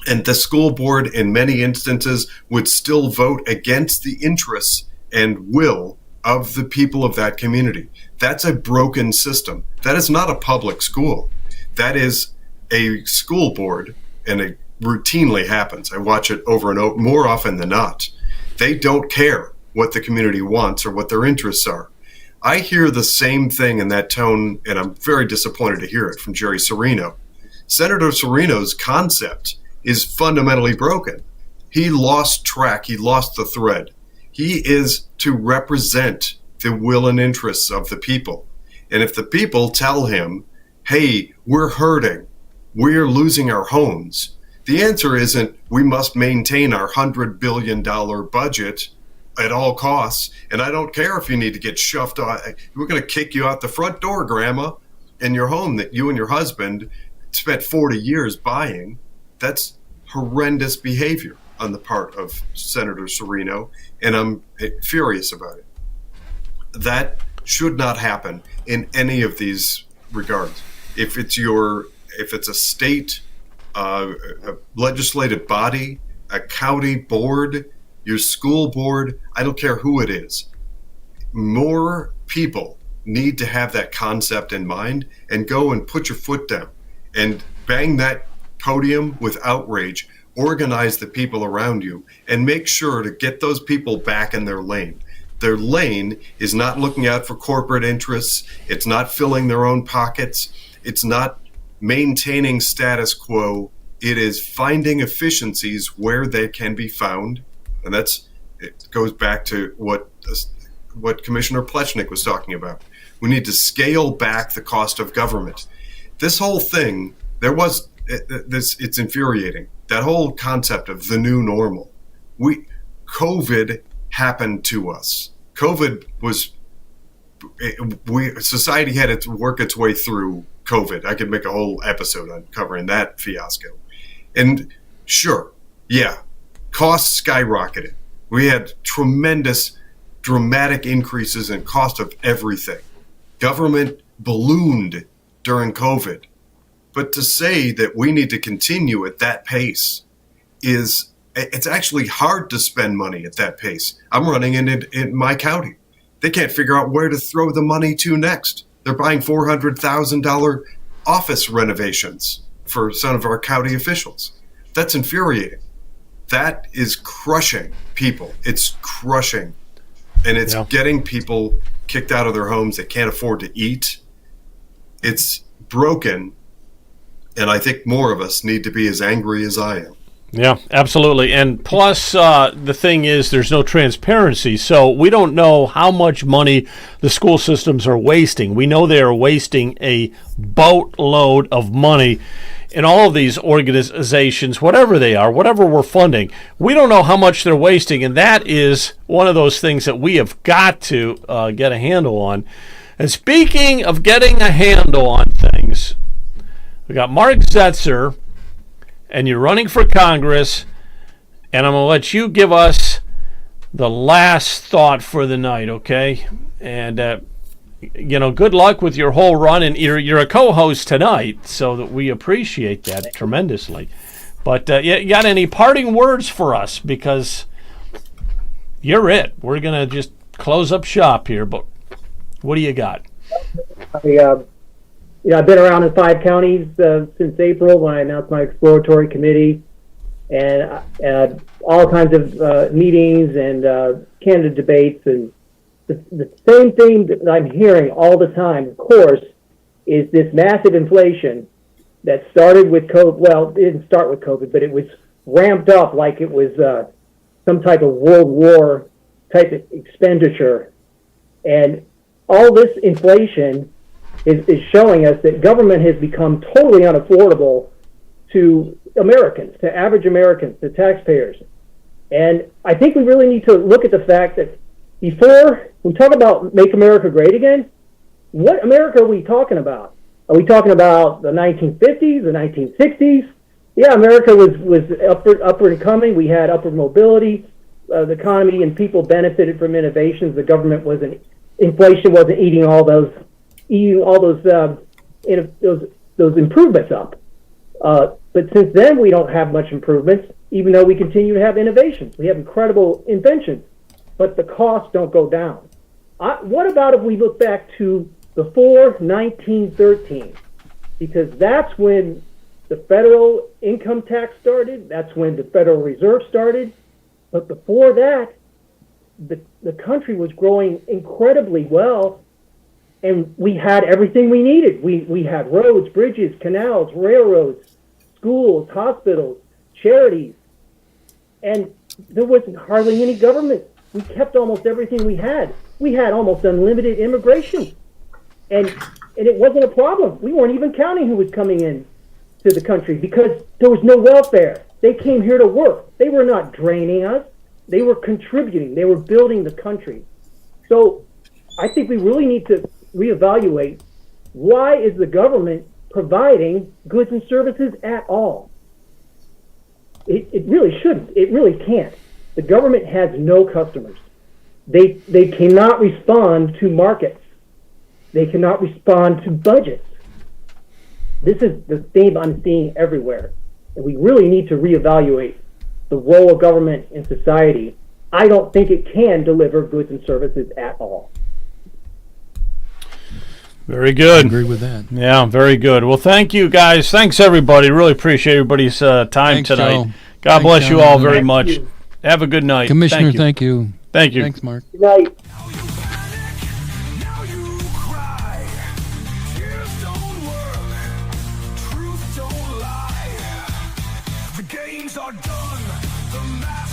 And the school board, in many instances, would still vote against the interests and will of the people of that community. That's a broken system. That is not a public school. That is a school board, and it routinely happens. I watch it over and over, more often than not. They don't care what the community wants or what their interests are. I hear the same thing in that tone, and I'm very disappointed to hear it from Jerry Serino. Senator Serino's concept is fundamentally broken. He lost track. He lost the thread. He is to represent the will and interests of the people. And if the people tell him, hey, we're hurting, we're losing our homes, the answer isn't we must maintain our $100 billion budget at all costs. And I don't care if you need to get shoved out. We're going to kick you out the front door, Grandma, in your home that you and your husband spent 40 years buying. That's horrendous behavior on the part of Senator Serino, and I'm furious about it. That should not happen in any of these regards. If it's a state, a legislative body, a county board, your school board, I don't care who it is. More people need to have that concept in mind and go and put your foot down and bang that podium with outrage, organize the people around you, and make sure to get those people back in their lane. Their lane is not looking out for corporate interests. It's not filling their own pockets. It's not maintaining status quo. It is finding efficiencies where they can be found. And it goes back to what Commissioner Plechnik was talking about. We need to scale back the cost of government. This whole thing, it's infuriating. That whole concept of the new normal. COVID happened to us. Society had to work its way through COVID. I could make a whole episode on covering that fiasco. And sure, yeah, costs skyrocketed. We had tremendous, dramatic increases in cost of everything. Government ballooned during COVID. But to say that we need to continue at that pace it's actually hard to spend money at that pace. I'm running in my county. They can't figure out where to throw the money to next. They're buying $400,000 office renovations for some of our county officials. That's infuriating. That is crushing people. It's crushing. And it's getting people kicked out of their homes. They can't afford to eat. It's broken. And I think more of us need to be as angry as I am. Yeah, absolutely. And plus, the thing is, there's no transparency. So we don't know how much money the school systems are wasting. We know they are wasting a boatload of money in all of these organizations, whatever they are, whatever we're funding. We don't know how much they're wasting. And that is one of those things that we have got to get a handle on. And speaking of getting a handle on things, we got Mark Zetzer, and you're running for Congress, and I'm going to let you give us the last thought for the night, okay? And, good luck with your whole run, and you're a co-host tonight, so that we appreciate that tremendously. But you got any parting words for us? Because you're it. We're going to just close up shop here, but what do you got? I've been around in 5 counties since April when I announced my exploratory committee, and all kinds of meetings and candidate debates. And the same thing that I'm hearing all the time, of course, is this massive inflation that started with COVID. Well, it didn't start with COVID, but it was ramped up like it was some type of World War type of expenditure. And all this inflation is showing us that government has become totally unaffordable to Americans, to average Americans, to taxpayers. And I think we really need to look at the fact that before we talk about Make America Great Again, what America are we talking about? Are we talking about the 1950s, the 1960s? Yeah, America was upward and coming. We had upward mobility. The economy and people benefited from innovations. The government inflation wasn't eating all those improvements up. But since then, we don't have much improvements, even though we continue to have innovations. We have incredible inventions, but the costs don't go down. What about if we look back to before 1913? Because that's when the federal income tax started. That's when the Federal Reserve started. But before that, the country was growing incredibly well. And we had everything we needed. We had roads, bridges, canals, railroads, schools, hospitals, charities. And there wasn't hardly any government. We kept almost everything we had. We had almost unlimited immigration. And it wasn't a problem. We weren't even counting who was coming in to the country because there was no welfare. They came here to work. They were not draining us. They were contributing. They were building the country. So I think we really need to reevaluate, why is the government providing goods and services at all? It really shouldn't. It really can't. The government has no customers. They cannot respond to markets. They cannot respond to budgets. This is the theme I'm seeing everywhere. And we really need to reevaluate the role of government in society. I don't think it can deliver goods and services at all. Very good. I agree with that. Yeah, very good. Well, thank you, guys. Thanks, everybody. Really appreciate everybody's time Thanks, tonight. Joe. God Thanks, bless you John. all very Thank much. you. Have a good night. Commissioner, Thank you. thank you. Thank you. Thanks, Mark. Good night. Now you panic, now you cry. Tears don't work, truth don't lie. The games are done, the match